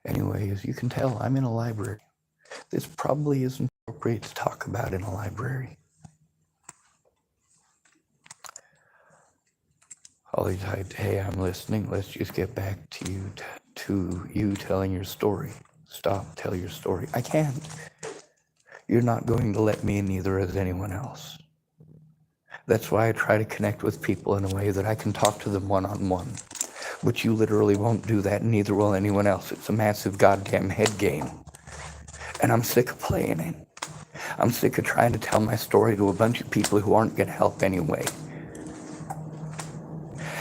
Anyway, as you can tell, I'm in a library. This probably isn't appropriate to talk about in a library. Holly typed, hey, I'm listening. Let's just get back to you telling your story. Stop, tell your story. I can't. You're not going to let me, and neither is anyone else. That's why I try to connect with people in a way that I can talk to them one-on-one. But you literally won't do that, and neither will anyone else. It's a massive goddamn head game. And I'm sick of playing it. I'm sick of trying to tell my story to a bunch of people who aren't going to help anyway.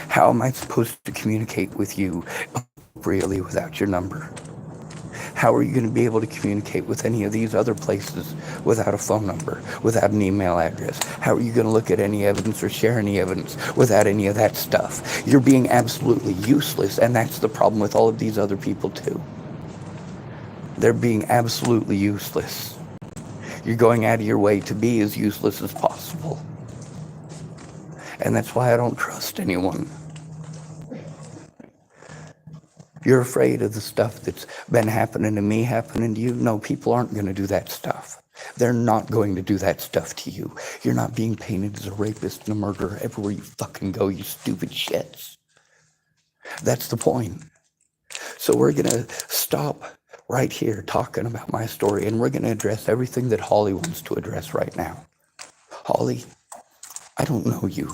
How am I supposed to communicate with you appropriately without your number? How are you going to be able to communicate with any of these other places without a phone number, without an email address? How are you going to look at any evidence or share any evidence without any of that stuff? You're being absolutely useless, and that's the problem with all of these other people too. They're being absolutely useless. You're going out of your way to be as useless as possible. And that's why I don't trust anyone. You're afraid of the stuff that's been happening to me happening to you? No, people aren't going to do that stuff. They're not going to do that stuff to you. You're not being painted as a rapist and a murderer everywhere you fucking go, you stupid shits. That's the point. So we're going to stop right here talking about my story, and we're going to address everything that Holly wants to address right now. Holly, I don't know you.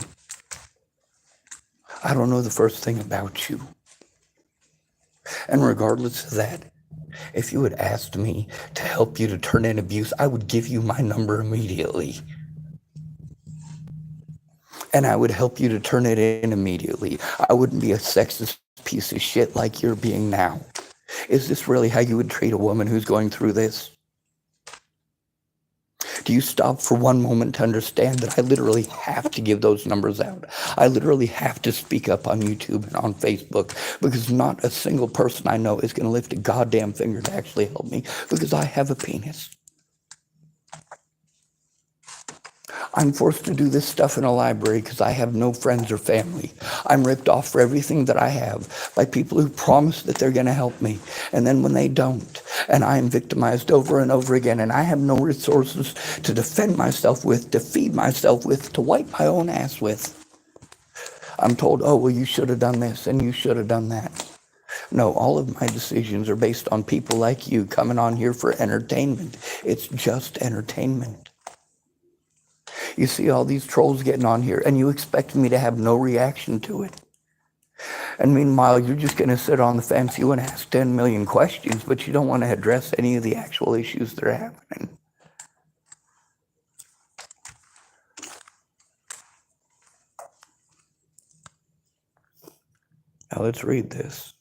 I don't know the first thing about you. And regardless of that, if you had asked me to help you to turn in abuse, I would give you my number immediately. And I would help you to turn it in immediately. I wouldn't be a sexist piece of shit like you're being now. Is this really how you would treat a woman who's going through this? Do you stop for one moment to understand that I literally have to give those numbers out? I literally have to speak up on YouTube and on Facebook because not a single person I know is going to lift a goddamn finger to actually help me because I have a penis. I'm forced to do this stuff in a library because I have no friends or family. I'm ripped off for everything that I have by people who promise that they're going to help me. And then when they don't, and I am victimized over and over again, and I have no resources to defend myself with, to feed myself with, to wipe my own ass with, I'm told, oh, well, you should have done this and you should have done that. No, all of my decisions are based on people like you coming on here for entertainment. It's just entertainment. You see all these trolls getting on here, and you expect me to have no reaction to it. And meanwhile, you're just going to sit on the fence. You want to ask 10 million questions, but you don't want to address any of the actual issues that are happening. Now let's read this.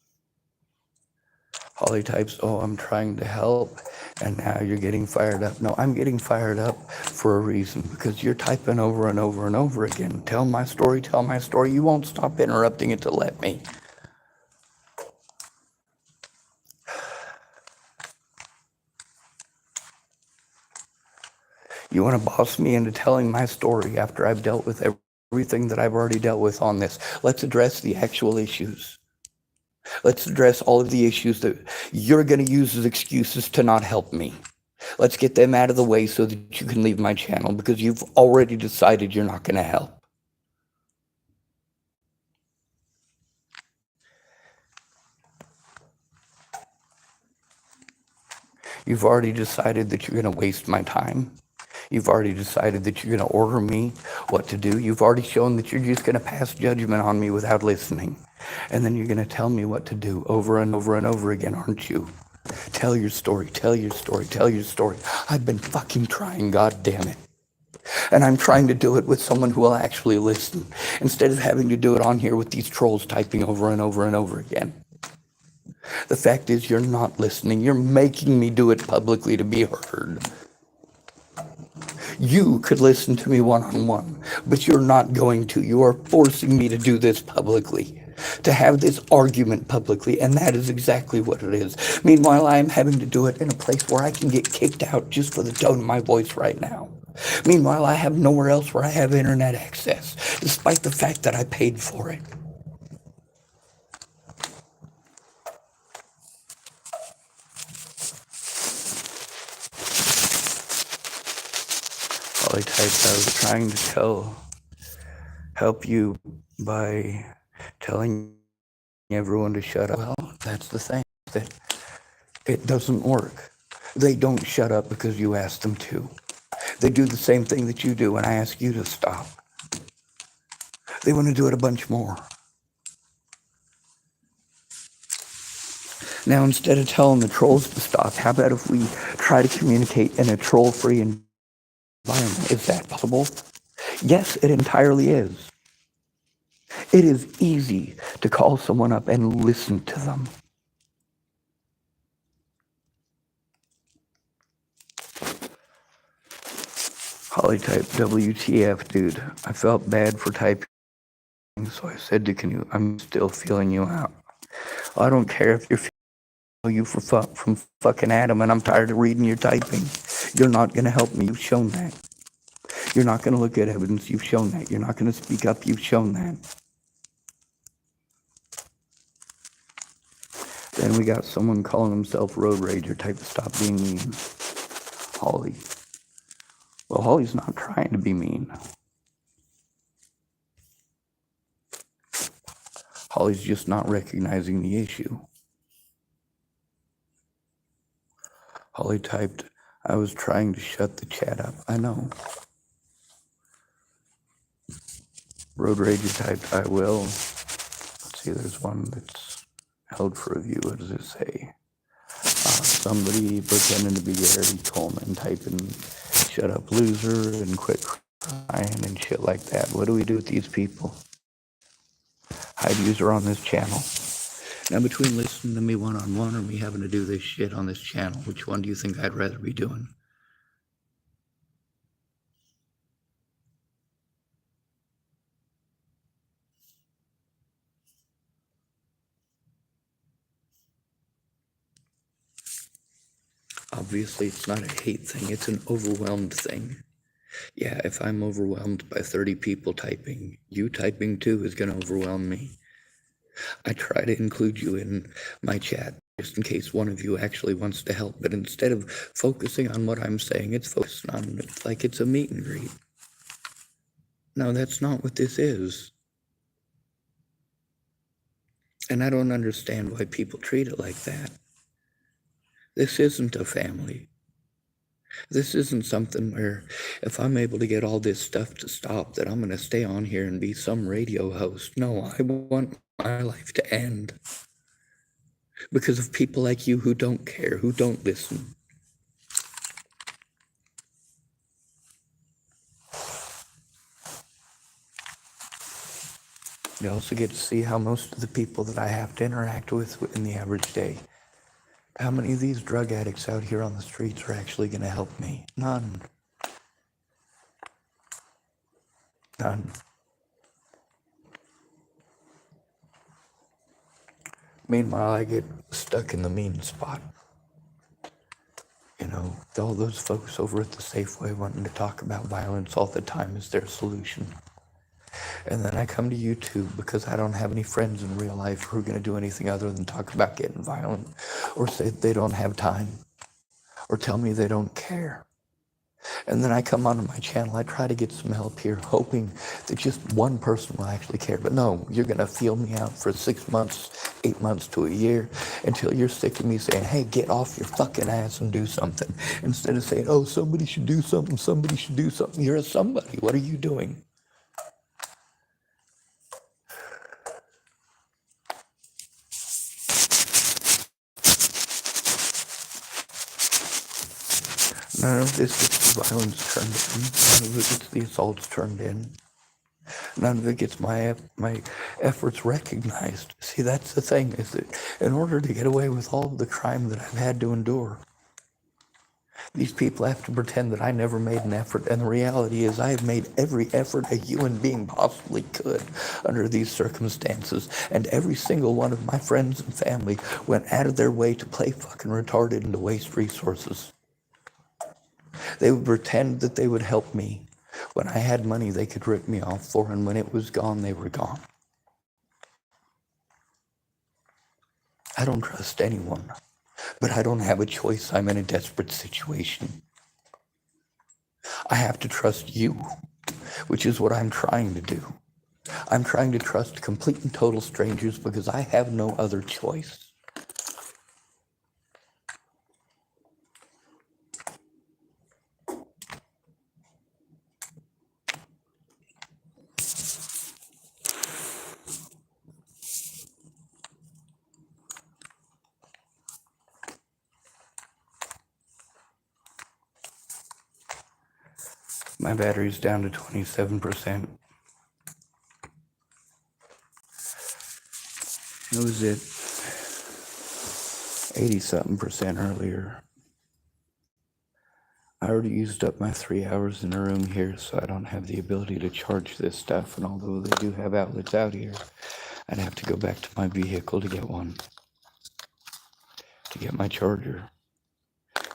Holly types, oh, I'm trying to help, and now you're getting fired up. No, I'm getting fired up for a reason, because you're typing over and over and over again. Tell my story, tell my story. You won't stop interrupting it to let me. You want to boss me into telling my story after I've dealt with everything that I've already dealt with on this. Let's address the actual issues. Let's address all of the issues that you're going to use as excuses to not help me. Let's get them out of the way so that you can leave my channel, because you've already decided you're not going to help. You've already decided that you're going to waste my time. You've already decided that you're going to order me what to do. You've already shown that you're just going to pass judgment on me without listening. And then you're going to tell me what to do over and over and over again, aren't you? Tell your story, tell your story, tell your story. I've been fucking trying, God damn it. And I'm trying to do it with someone who will actually listen, instead of having to do it on here with these trolls typing over and over and over again. The fact is, you're not listening. You're making me do it publicly to be heard. You could listen to me one-on-one, but you're not going to. You are forcing me to do this publicly, to have this argument publicly, and that is exactly what it is. Meanwhile, I am having to do it in a place where I can get kicked out just for the tone of my voice right now. Meanwhile, I have nowhere else where I have internet access, despite the fact that I paid for it. Polytypes, I was trying to help you by telling everyone to shut up. Well, that's the thing, that it doesn't work. They don't shut up because you ask them to. They do the same thing that you do when I ask you to stop. They want to do it a bunch more. Now, instead of telling the trolls to stop, how about if we try to communicate in a troll-free environment? Is that possible? Yes, it entirely is. It is easy to call someone up and listen to them. Polytype, WTF, dude. I felt bad for typing, so I said to Canoe, I'm still feeling you out. I don't care if you're feeling you from fucking Adam, and I'm tired of reading your typing. You're not going to help me. You've shown that. You're not going to look at evidence. You've shown that. You're not going to speak up. You've shown that. Then we got someone calling himself Road Rager type of stop being mean. Holly. Well, Holly's not trying to be mean. Holly's just not recognizing the issue. Holly typed, I was trying to shut the chat up. I know. Road Rager typed, I will. Let's see, there's one that's held for review. What does it say? Somebody pretending to be Gary Coleman typing, shut up loser, and quit crying and shit like that. What do we do with these people? Hide user on this channel. Now, between listening to me one-on-one or me having to do this shit on this channel, which one do you think I'd rather be doing? Obviously, it's not a hate thing. It's an overwhelmed thing. Yeah, if I'm overwhelmed by 30 people typing, you typing too is going to overwhelm me. I try to include you in my chat just in case one of you actually wants to help. But instead of focusing on what I'm saying, it's focusing on it like it's a meet and greet. No, that's not what this is. And I don't understand why people treat it like that. This isn't a family. This isn't something where if I'm able to get all this stuff to stop, that I'm going to stay on here and be some radio host. No, I want my life to end because of people like you who don't care, who don't listen. You also get to see how most of the people that I have to interact with in the average day, how many of these drug addicts out here on the streets are actually going to help me? None. None. Meanwhile, I get stuck in the mean spot. You know, all those folks over at the Safeway wanting to talk about violence all the time is their solution. And then I come to YouTube because I don't have any friends in real life who are going to do anything other than talk about getting violent or say they don't have time or tell me they don't care. And then I come onto my channel, I try to get some help here, hoping that just one person will actually care. But no, you're going to feel me out for 6 months, 8 months to a year until you're sick of me saying, hey, get off your fucking ass and do something. Instead of saying, oh, somebody should do something, somebody should do something. You're a somebody. What are you doing? None of this gets the violence turned in. None of it gets the assaults turned in. None of it gets my efforts recognized. See, that's the thing, is that in order to get away with all of the crime that I've had to endure, these people have to pretend that I never made an effort, and the reality is I have made every effort a human being possibly could under these circumstances, and every single one of my friends and family went out of their way to play fucking retarded and to waste resources. They would pretend that they would help me. When I had money they could rip me off for, and when it was gone, they were gone. I don't trust anyone, but I don't have a choice. I'm in a desperate situation. I have to trust you, which is what I'm trying to do. I'm trying to trust complete and total strangers because I have no other choice. My battery's down to 27%. It was at 80-something% earlier. I already used up my 3 hours in the room here, so I don't have the ability to charge this stuff. And although they do have outlets out here, I'd have to go back to my vehicle to get one, to get my charger.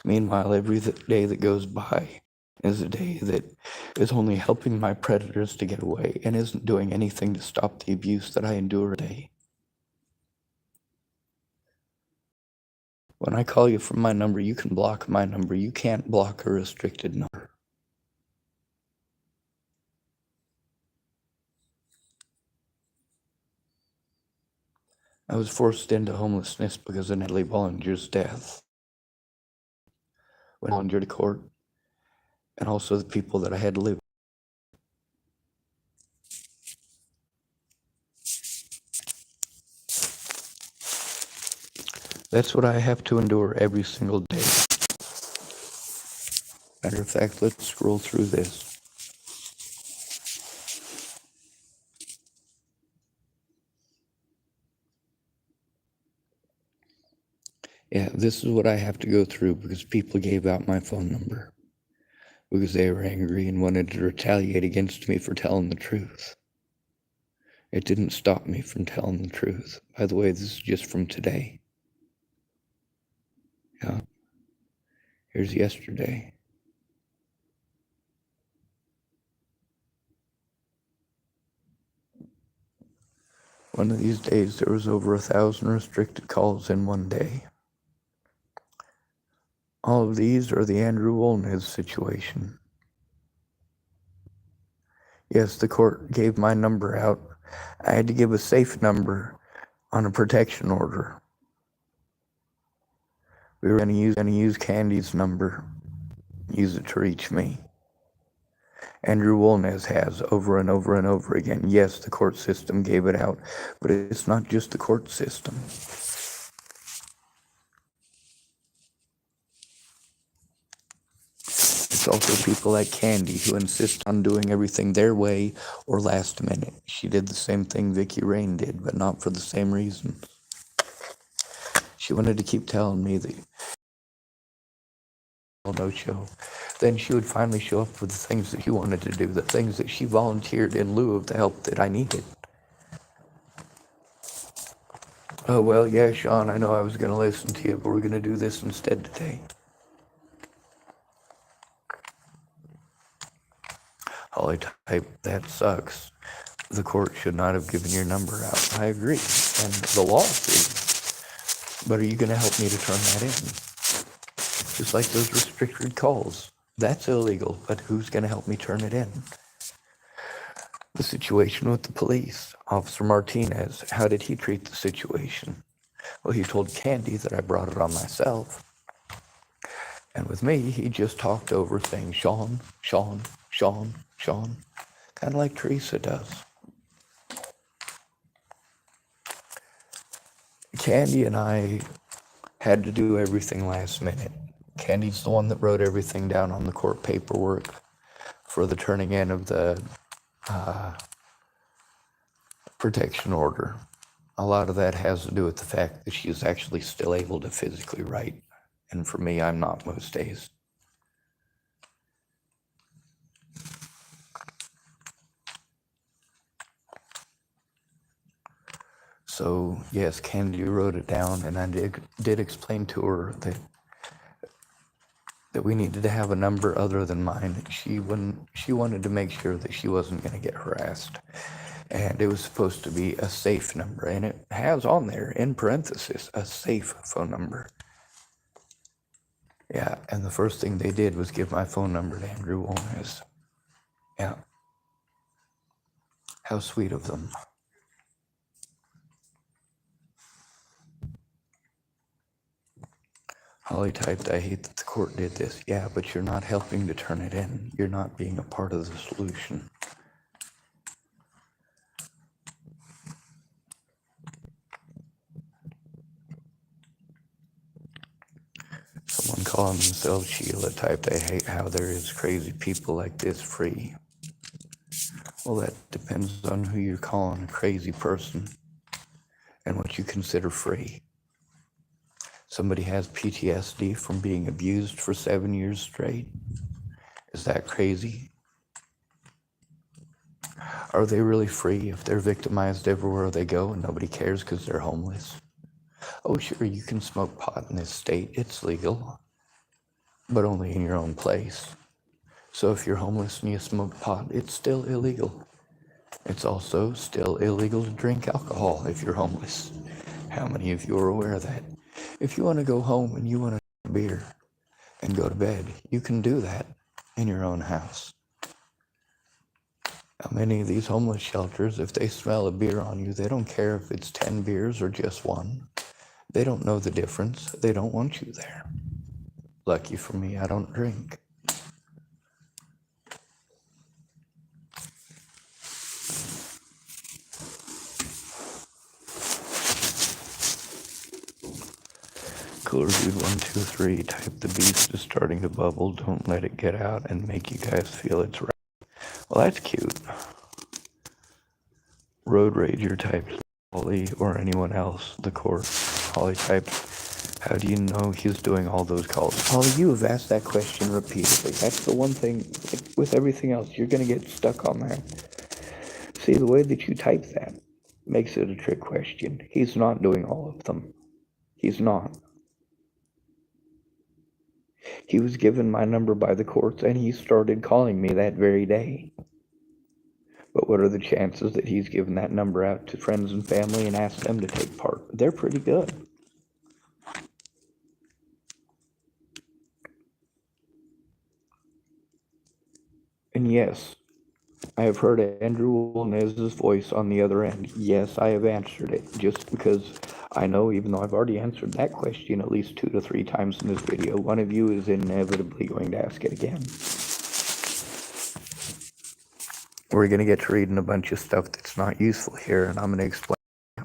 Meanwhile, every day that goes by is a day that is only helping my predators to get away and isn't doing anything to stop the abuse that I endure today. When I call you from my number, you can block my number. You can't block a restricted number. I was forced into homelessness because of Natalie Bollinger's death. When Bollinger to court, and also the people that I had to live with. That's what I have to endure every single day. Matter of fact, let's scroll through this. Yeah, this is what I have to go through because people gave out my phone number. Because they were angry and wanted to retaliate against me for telling the truth. It didn't stop me from telling the truth. By the way, this is just from today. Yeah. Here's yesterday. One of these days, there was over 1,000 restricted calls in one day. All of these are the Andrew Wolnez situation. Yes, the court gave my number out. I had to give a safe number on a protection order. We were going to use Candy's number, use it to reach me. Andrew Wolnez has over and over and over again. Yes, the court system gave it out, but it's not just the court system. It's also people like Candy who insist on doing everything their way or last minute. She did the same thing Vicky Rain did, but not for the same reasons. She wanted to keep telling me that no show. Then she would finally show up with the things that she wanted to do, the things that she volunteered in lieu of the help that I needed. Oh, well, yeah, Sean, I know I was going to listen to you, but we're going to do this instead today. Holly typed, that sucks. The court should not have given your number out. I agree, and the law agrees. But are you going to help me to turn that in? Just like those restricted calls. That's illegal, but who's going to help me turn it in? The situation with the police. Officer Martinez, how did he treat the situation? Well, he told Candy that I brought it on myself. And with me, he just talked over saying, Sean, Sean, Sean, Sean. Kind of like Teresa does. Candy and I had to do everything last minute. Candy's the one that wrote everything down on the court paperwork for the turning in of the protection order. A lot of that has to do with the fact that she's actually still able to physically write. And for me, I'm not most days. So, yes, Candy wrote it down, and I did explain to her that we needed to have a number other than mine. She wanted to make sure that she wasn't going to get harassed. And it was supposed to be a safe number, and it has on there, in parentheses, a safe phone number. Yeah, and the first thing they did was give my phone number to Andrew Wolnez. Yeah. How sweet of them. Holly typed, I hate that the court did this. Yeah, but you're not helping to turn it in. You're not being a part of the solution. Someone calling themselves Sheila typed, I hate how there is crazy people like this free. Well, that depends on who you're calling a crazy person and what you consider free. Somebody has PTSD from being abused for 7 years straight. Is that crazy? Are they really free if they're victimized everywhere they go and nobody cares because they're homeless? Oh, sure, you can smoke pot in this state. It's legal, but only in your own place. So if you're homeless and you smoke pot, it's still illegal. It's also still illegal to drink alcohol if you're homeless. How many of you are aware of that? If you want to go home and you want to drink beer and go to bed, you can do that in your own house. Now, many of these homeless shelters, if they smell a beer on you, they don't care if it's 10 beers or just one. They don't know the difference. They don't want you there. Lucky for me, I don't drink. Cooler Dude 123, type the beast is starting to bubble. Don't let it get out and make you guys feel it's right. Well, that's cute. Road Rager types Holly or anyone else, the court. Holly types, how do you know he's doing all those calls? Holly, you have asked that question repeatedly. That's the one thing, with everything else, you're going to get stuck on that. See, the way that you type that makes it a trick question. He's not doing all of them. He's not. He was given my number by the courts, and he started calling me that very day. But what are the chances that he's given that number out to friends and family and asked them to take part? They're pretty good. And yes, I have heard Andrew Wolnez's voice on the other end. Yes, I have answered it, just because I know, even though I've already answered that question at least 2 to 3 times in this video, one of you is inevitably going to ask it again. We're going to get to reading a bunch of stuff that's not useful here, and I'm going to explain,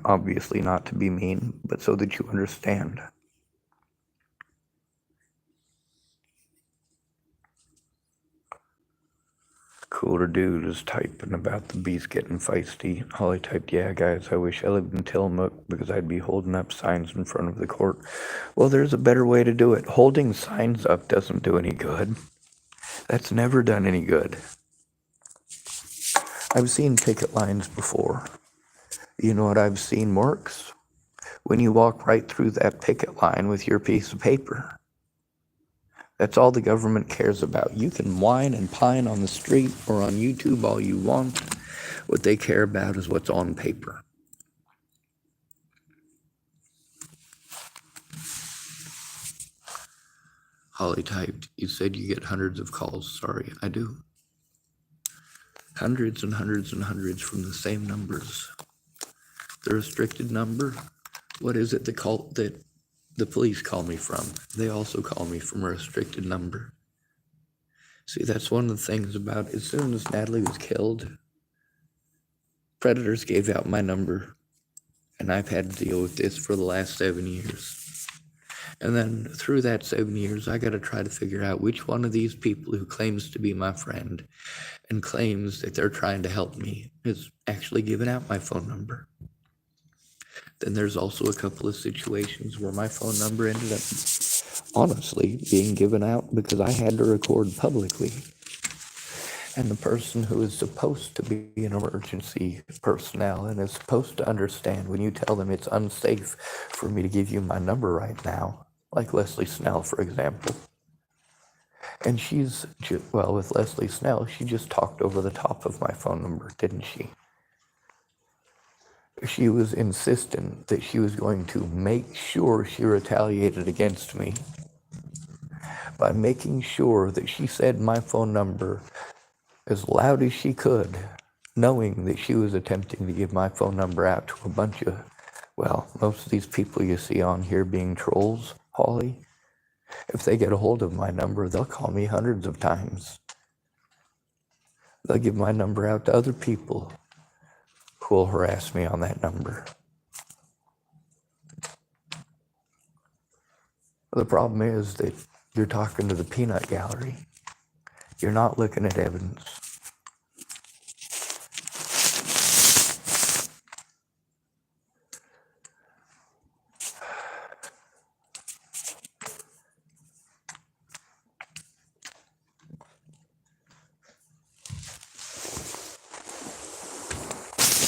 obviously not to be mean, but so that you understand. Cooler Dude is typing about the beast getting feisty. Holly typed, yeah, guys, I wish I lived in Tillamook because I'd be holding up signs in front of the court. Well, there's a better way to do it. Holding signs up doesn't do any good. That's never done any good. I've seen picket lines before. You know what I've seen works? When you walk right through that picket line with your piece of paper. That's all the government cares about. You can whine and pine on the street or on YouTube all you want. What they care about is what's on paper. Holly typed, you said you get hundreds of calls. Sorry, I do. Hundreds and hundreds and hundreds from the same numbers. The restricted number, what is it that the police call me from? They also call me from a restricted number. See, that's one of the things about, as soon as Natalie was killed, predators gave out my number, and I've had to deal with this for the last 7 years. And then through that 7 years, I got to try to figure out which one of these people who claims to be my friend and claims that they're trying to help me is actually giving out my phone number. Then there's also a couple of situations where my phone number ended up honestly being given out because I had to record publicly. And the person who is supposed to be an emergency personnel and is supposed to understand when you tell them it's unsafe for me to give you my number right now, like Leslie Snell, for example. And with Leslie Snell, she just talked over the top of my phone number, didn't she? She was insistent that she was going to make sure she retaliated against me by making sure that she said my phone number as loud as she could, knowing that she was attempting to give my phone number out to a bunch of, most of these people you see on here being trolls, Holly. If they get a hold of my number, they'll call me hundreds of times. They'll give my number out to other people who will harass me on that number. The problem is that you're talking to the peanut gallery. You're not looking at evidence.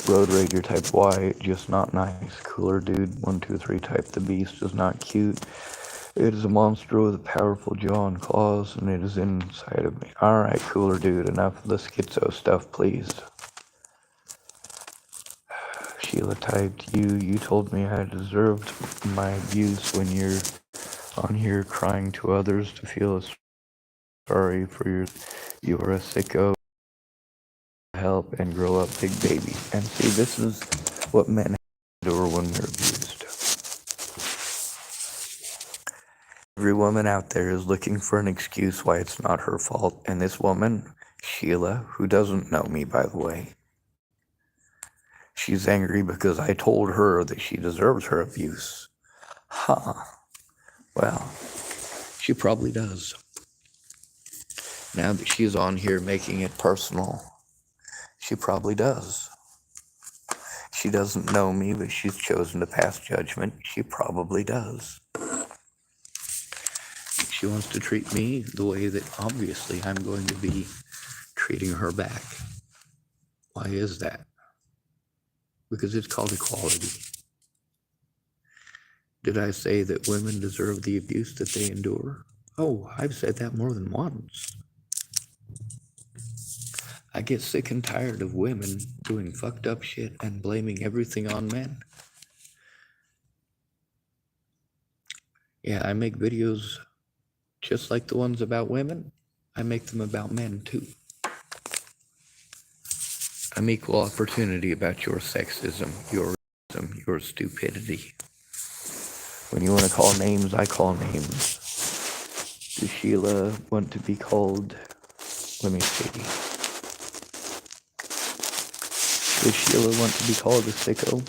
Road Rager type Y, just not nice. Cooler Dude 123 type The Beast is not cute. It is a monster with a powerful jaw and claws, and it is inside of me. Alright, Cooler Dude, enough of the schizo stuff, please. Sheila typed, you told me I deserved my abuse when you're on here crying to others to feel sorry for you are a sicko. Help and grow up, big baby. And see, this is what men endure when we're abused. Every woman out there is looking for an excuse why it's not her fault. And this woman, Sheila, who doesn't know me, by the way, she's angry because I told her that she deserves her abuse. Well, she probably does. Now that she's on here making it personal, she probably does. She doesn't know me, but she's chosen to pass judgment. She probably does. She wants to treat me the way that obviously I'm going to be treating her back. Why is that? Because it's called equality. Did I say that women deserve the abuse that they endure? Oh, I've said that more than once. I get sick and tired of women doing fucked up shit and blaming everything on men. Yeah, I make videos just like the ones about women. I make them about men too. I'm equal opportunity about your sexism, your racism, your stupidity. When you want to call names, I call names. Does Sheila want to be called? Let me see. Does Sheila want to be called a sicko?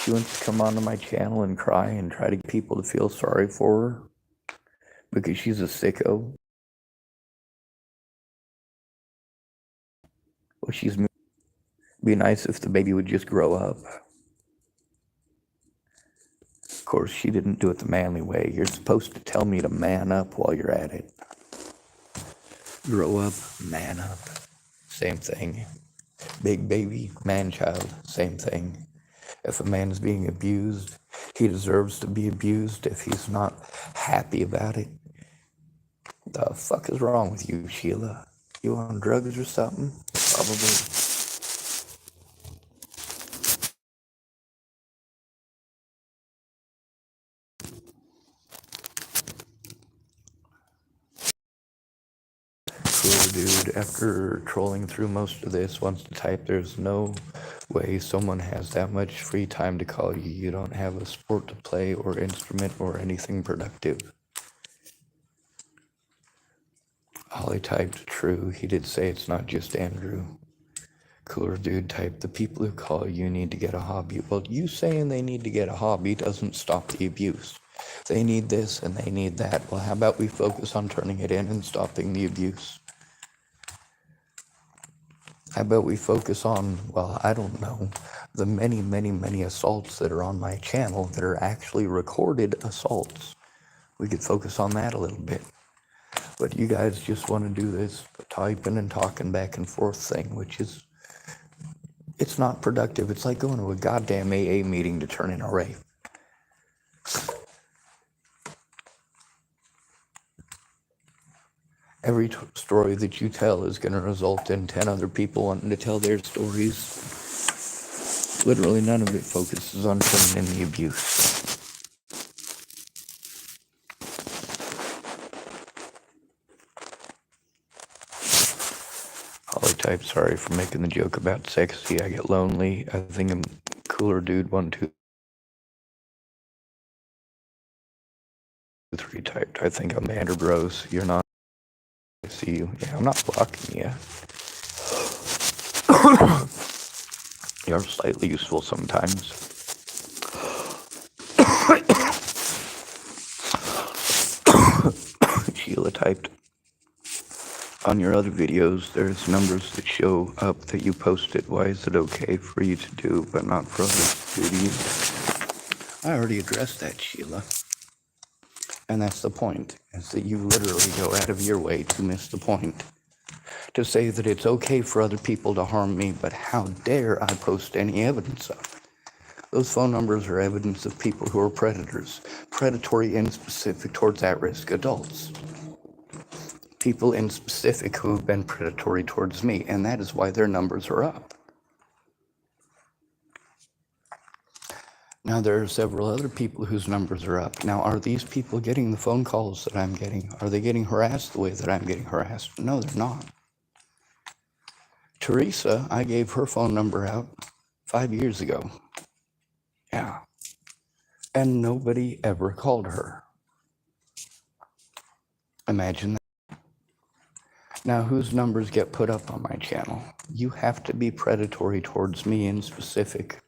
She wants to come onto my channel and cry and try to get people to feel sorry for her because she's a sicko. Well, be nice if the baby would just grow up. Of course, she didn't do it the manly way. You're supposed to tell me to man up while you're at it. Grow up, man up. Same thing. Big baby, man child, same thing. If a man's being abused, he deserves to be abused if he's not happy about it. The fuck is wrong with you, Sheila? You on drugs or something? Probably. Cool Dude, after trolling through most of this, wants to type, there's no way someone has that much free time to call you. You don't have a sport to play or instrument or anything productive. Holly typed, true. He did say it's not just Andrew. Cooler dude type, the people who call you need to get a hobby. Well, you saying they need to get a hobby doesn't stop the abuse. They need this and they need that. Well, how about we focus on turning it in and stopping the abuse? How about we focus on, well, I don't know, the many, many, many assaults that are on my channel that are actually recorded assaults. We could focus on that a little bit. But you guys just want to do this typing and talking back and forth thing, which is, it's not productive. It's like going to a goddamn AA meeting to turn in a rape. Every story that you tell is going to result in 10 other people wanting to tell their stories. Literally none of it focuses on turning in the abuse. Polytype, sorry for making the joke about sexy. I get lonely. I think I'm cooler dude 1, 2, 3 typed. I think I'm Vander Bros. You're not. I see you. Yeah, I'm not blocking you. You're slightly useful sometimes. Sheila typed. On your other videos, there's numbers that show up that you posted. Why is it okay for you to do, but not for others to do to you? I already addressed that, Sheila. And that's the point, is that you literally go out of your way to miss the point. To say that it's okay for other people to harm me, but how dare I post any evidence of it? Those phone numbers are evidence of people who are predators, predatory and specific towards at-risk adults. People in specific who have been predatory towards me, and that is why their numbers are up. Now, there are several other people whose numbers are up. Now, are these people getting the phone calls that I'm getting? Are they getting harassed the way that I'm getting harassed? No, they're not. Teresa, I gave her phone number out 5 years ago. Yeah. And nobody ever called her. Imagine that. Now, whose numbers get put up on my channel? You have to be predatory towards me in specific,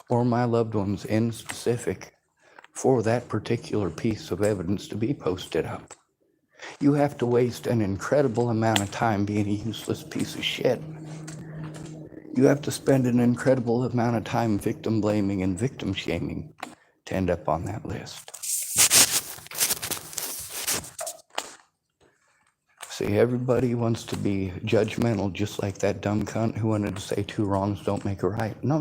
or my loved ones in specific, for that particular piece of evidence to be posted up. You have to waste an incredible amount of time being a useless piece of shit. You have to spend an incredible amount of time victim blaming and victim shaming to end up on that list. See, everybody wants to be judgmental, just like that dumb cunt who wanted to say 2 wrongs don't make a right. No.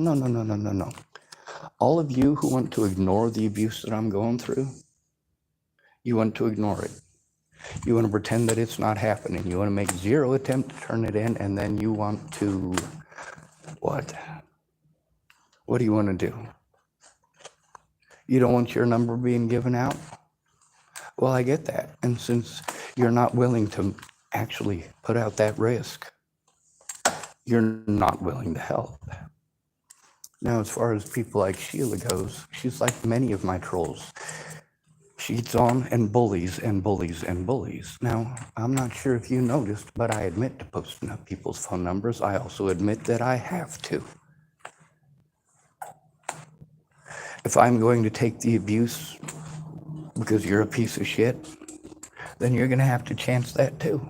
All of you who want to ignore the abuse that I'm going through, you want to ignore it. You want to pretend that it's not happening. You want to make zero attempt to turn it in, and then you want to, what? What do you want to do? You don't want your number being given out? Well, I get that. And since you're not willing to actually put out that risk, you're not willing to help. Now, as far as people like Sheila goes, she's like many of my trolls. Cheats on and bullies and bullies and bullies. Now, I'm not sure if you noticed, but I admit to posting up people's phone numbers. I also admit that I have to. If I'm going to take the abuse because you're a piece of shit, then you're going to have to chance that too.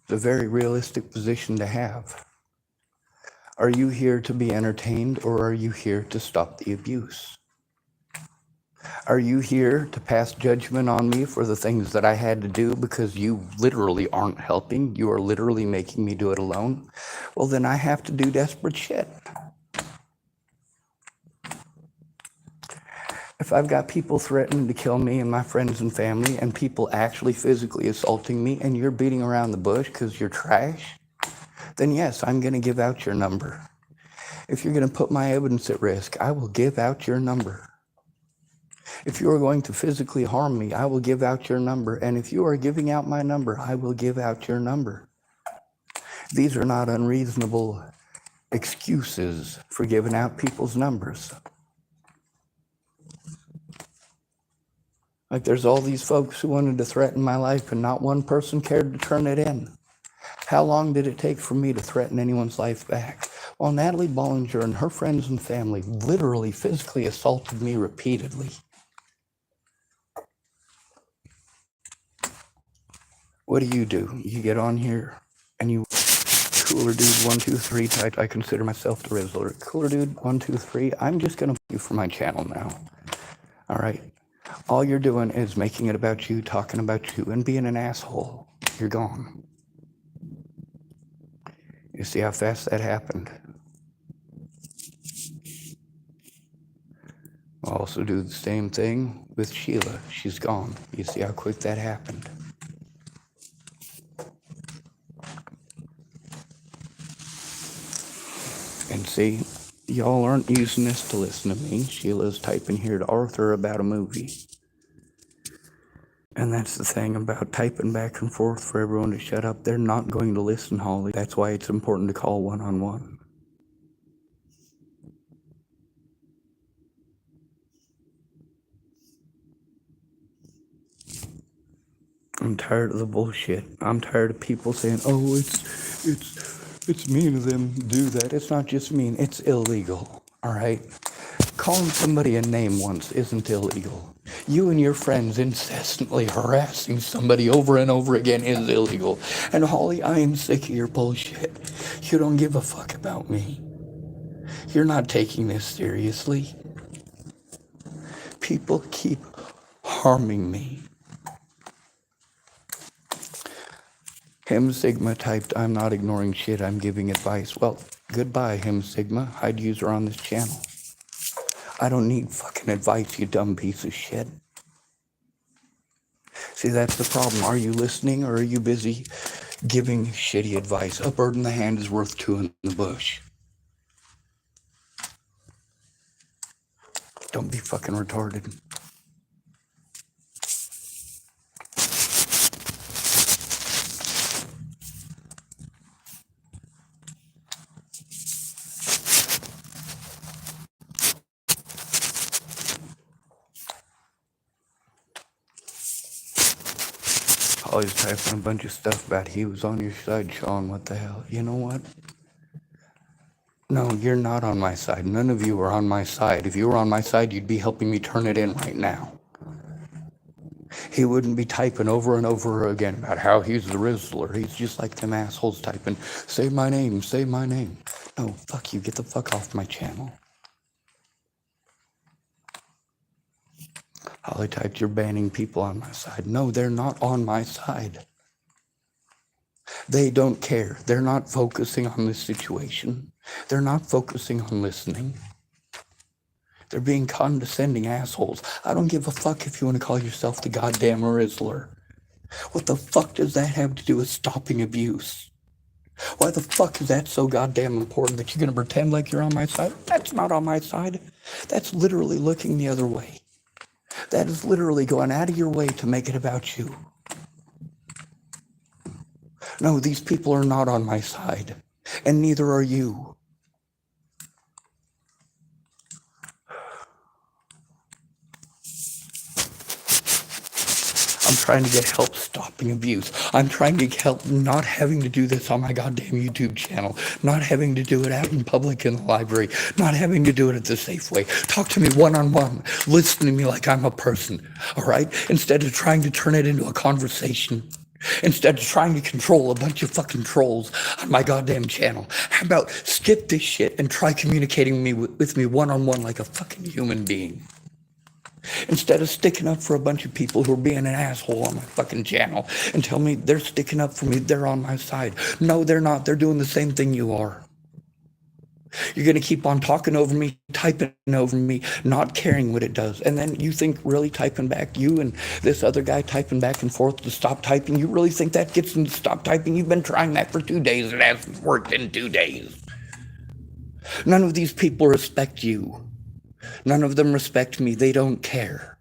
It's a very realistic position to have. Are you here to be entertained, or are you here to stop the abuse? Are you here to pass judgment on me for the things that I had to do because you literally aren't helping? You are literally making me do it alone? Well, then I have to do desperate shit. If I've got people threatening to kill me and my friends and family, and people actually physically assaulting me, and you're beating around the bush because you're trash, then yes, I'm going to give out your number. If you're going to put my evidence at risk, I will give out your number. If you are going to physically harm me, I will give out your number. And if you are giving out my number, I will give out your number. These are not unreasonable excuses for giving out people's numbers. Like there's all these folks who wanted to threaten my life and not one person cared to turn it in. How long did it take for me to threaten anyone's life back? Well, Natalie Bollinger and her friends and family literally physically assaulted me repeatedly. What do? You get on here and you Cooler Dude 123 type. I consider myself the Rizzler. Cooler Dude 123. I'm just gonna you for my channel now. All right. All you're doing is making it about you, talking about you, and being an asshole. You're gone. You see how fast that happened? I'll also do the same thing with Sheila. She's gone. You see how quick that happened? And see, y'all aren't using this to listen to me. Sheila's typing here to Arthur about a movie. And that's the thing about typing back and forth for everyone to shut up. They're not going to listen, Holly. That's why it's important to call one-on-one. I'm tired of the bullshit. I'm tired of people saying, oh, it's mean of them to do that. It's not just mean, it's illegal, all right? Calling somebody a name once isn't illegal. You and your friends incessantly harassing somebody over and over again is illegal. And Holly, I am sick of your bullshit. You don't give a fuck about me. You're not taking this seriously. People keep harming me. Him Sigma typed, I'm not ignoring shit, I'm giving advice. Well, goodbye, Him Sigma. I'd use her on this channel. I don't need fucking advice, you dumb piece of shit. See, that's the problem. Are you listening or are you busy giving shitty advice? A bird in the hand is worth two in the bush. Don't be fucking retarded. Always typing a bunch of stuff about he was on your side, Sean. What the hell? You know what? No, you're not on my side. None of you are on my side. If you were on my side, you'd be helping me turn it in right now. He wouldn't be typing over and over again about how he's the Rizzler. He's just like them assholes typing, say my name, say my name. No, fuck you. Get the fuck off my channel. Holly typed, you're banning people on my side. No, they're not on my side. They don't care. They're not focusing on this situation. They're not focusing on listening. They're being condescending assholes. I don't give a fuck if you want to call yourself the goddamn Rizzler. What the fuck does that have to do with stopping abuse? Why the fuck is that so goddamn important that you're going to pretend like you're on my side? That's not on my side. That's literally looking the other way. That is literally going out of your way to make it about you. No, these people are not on my side, and neither are you. I'm trying to get help stopping abuse. I'm trying to get help not having to do this on my goddamn YouTube channel, not having to do it out in public in the library, not having to do it at the Safeway. Talk to me one-on-one. Listen to me like I'm a person, all right? Instead of trying to turn it into a conversation. Instead of trying to control a bunch of fucking trolls on my goddamn channel. How about skip this shit and try communicating with me one-on-one like a fucking human being? Instead of sticking up for a bunch of people who are being an asshole on my fucking channel and tell me they're sticking up for me, they're on my side. No, they're not. They're doing the same thing you are. You're going to keep on talking over me, typing over me, not caring what it does. And then you think really typing back, you and this other guy typing back and forth to stop typing, you really think that gets them to stop typing? You've been trying that for 2 days. It hasn't worked in 2 days. None of these people respect you. None of them respect me. They don't care.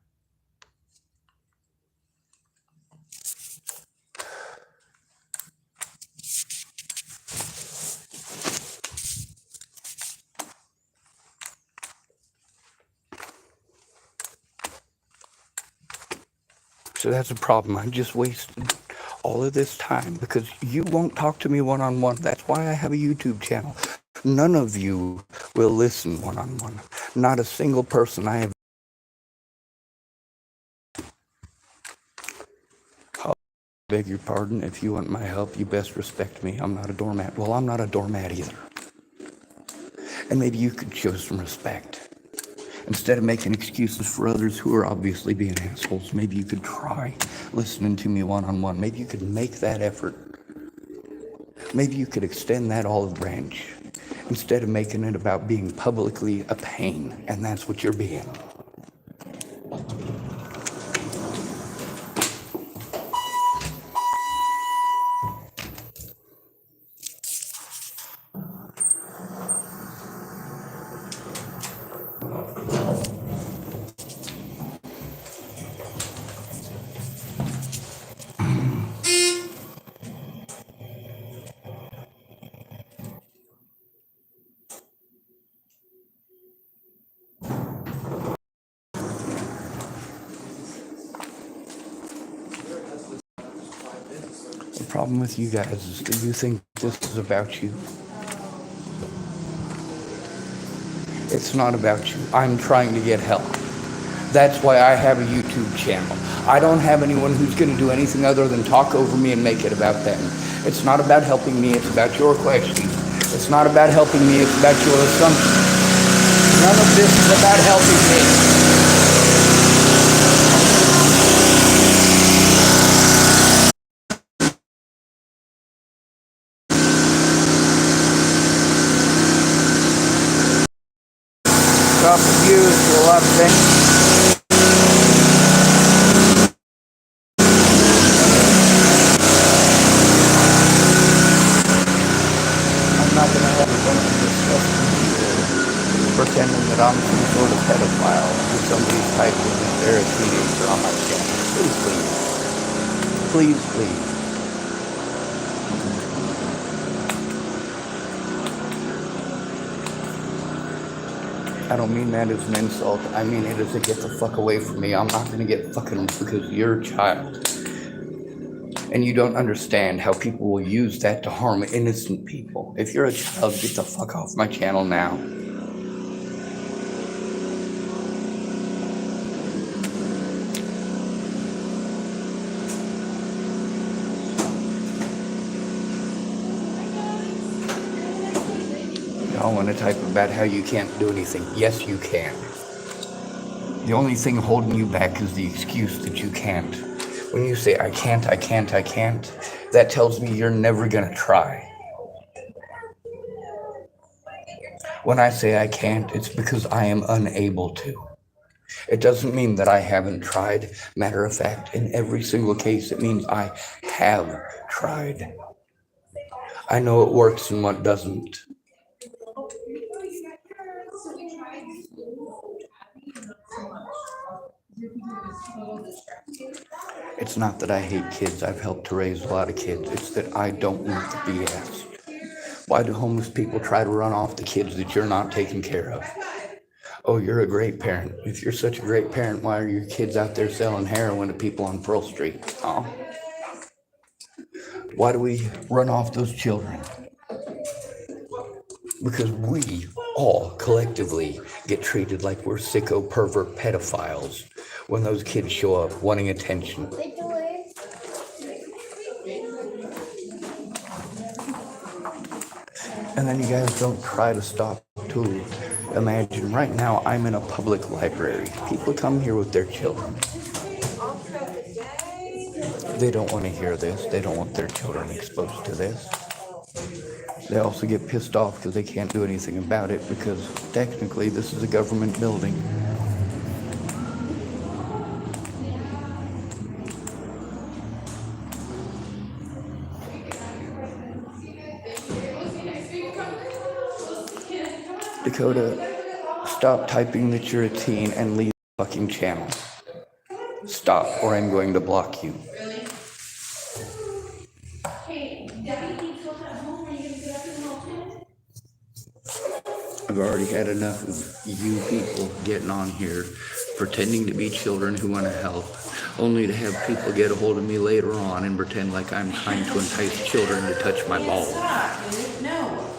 So that's a problem. I just wasted all of this time because you won't talk to me one-on-one. That's why I have a YouTube channel. None of you will listen one-on-one. Not a single person I have. Beg your pardon, if you want my help, you best respect me. I'm not a doormat. Well, I'm not a doormat either. And maybe you could show some respect. Instead of making excuses for others who are obviously being assholes, maybe you could try listening to me one-on-one. Maybe you could make that effort. Maybe you could extend that olive branch instead of making it about being publicly a pain, and that's what you're being. The problem with you guys is that you think this is about you. It's not about you. I'm trying to get help. That's why I have a YouTube channel. I don't have anyone who's going to do anything other than talk over me and make it about them. It's not about helping me, it's about your questions. It's not about helping me, it's about your assumptions. None of this is about helping me. Stop abuse to a lot of things. I'm not going to have a bunch of disgusting people pretending that I'm some sort of pedophile or somebody's typing that they're a teenager on my channel. Please, please. Please, please. I don't mean that as an insult. I mean it as a get the fuck away from me. I'm not going to get fucking because you're a child. And you don't understand how people will use that to harm innocent people. If you're a child, get the fuck off my channel now. Y'all want to type about how you can't do anything. Yes, you can. The only thing holding you back is the excuse that you can't. When you say, I can't, that tells me you're never going to try. When I say I can't, it's because I am unable to. It doesn't mean that I haven't tried. Matter of fact, in every single case, it means I have tried. I know what works and what doesn't. It's not that I hate kids. I've helped to raise a lot of kids. It's that I don't want the BS. Why do homeless people try to run off the kids that you're not taking care of? Oh, you're a great parent. If you're such a great parent, why are your kids out there selling heroin to people on Pearl Street? Oh. Why do we run off those children? Because we all collectively get treated like we're sicko pervert pedophiles when those kids show up wanting attention. And then you guys don't try to stop to imagine. Right now, I'm in a public library. People come here with their children. They don't want to hear this. They don't want their children exposed to this. They also get pissed off because they can't do anything about it because technically this is a government building. Dakota, stop typing that you're a teen and leave the fucking channel. Stop, or I'm going to block you. I've already had enough of you people getting on here, pretending to be children who want to help, only to have people get a hold of me later on and pretend like I'm trying to entice children to touch my balls. Stop, dude. No.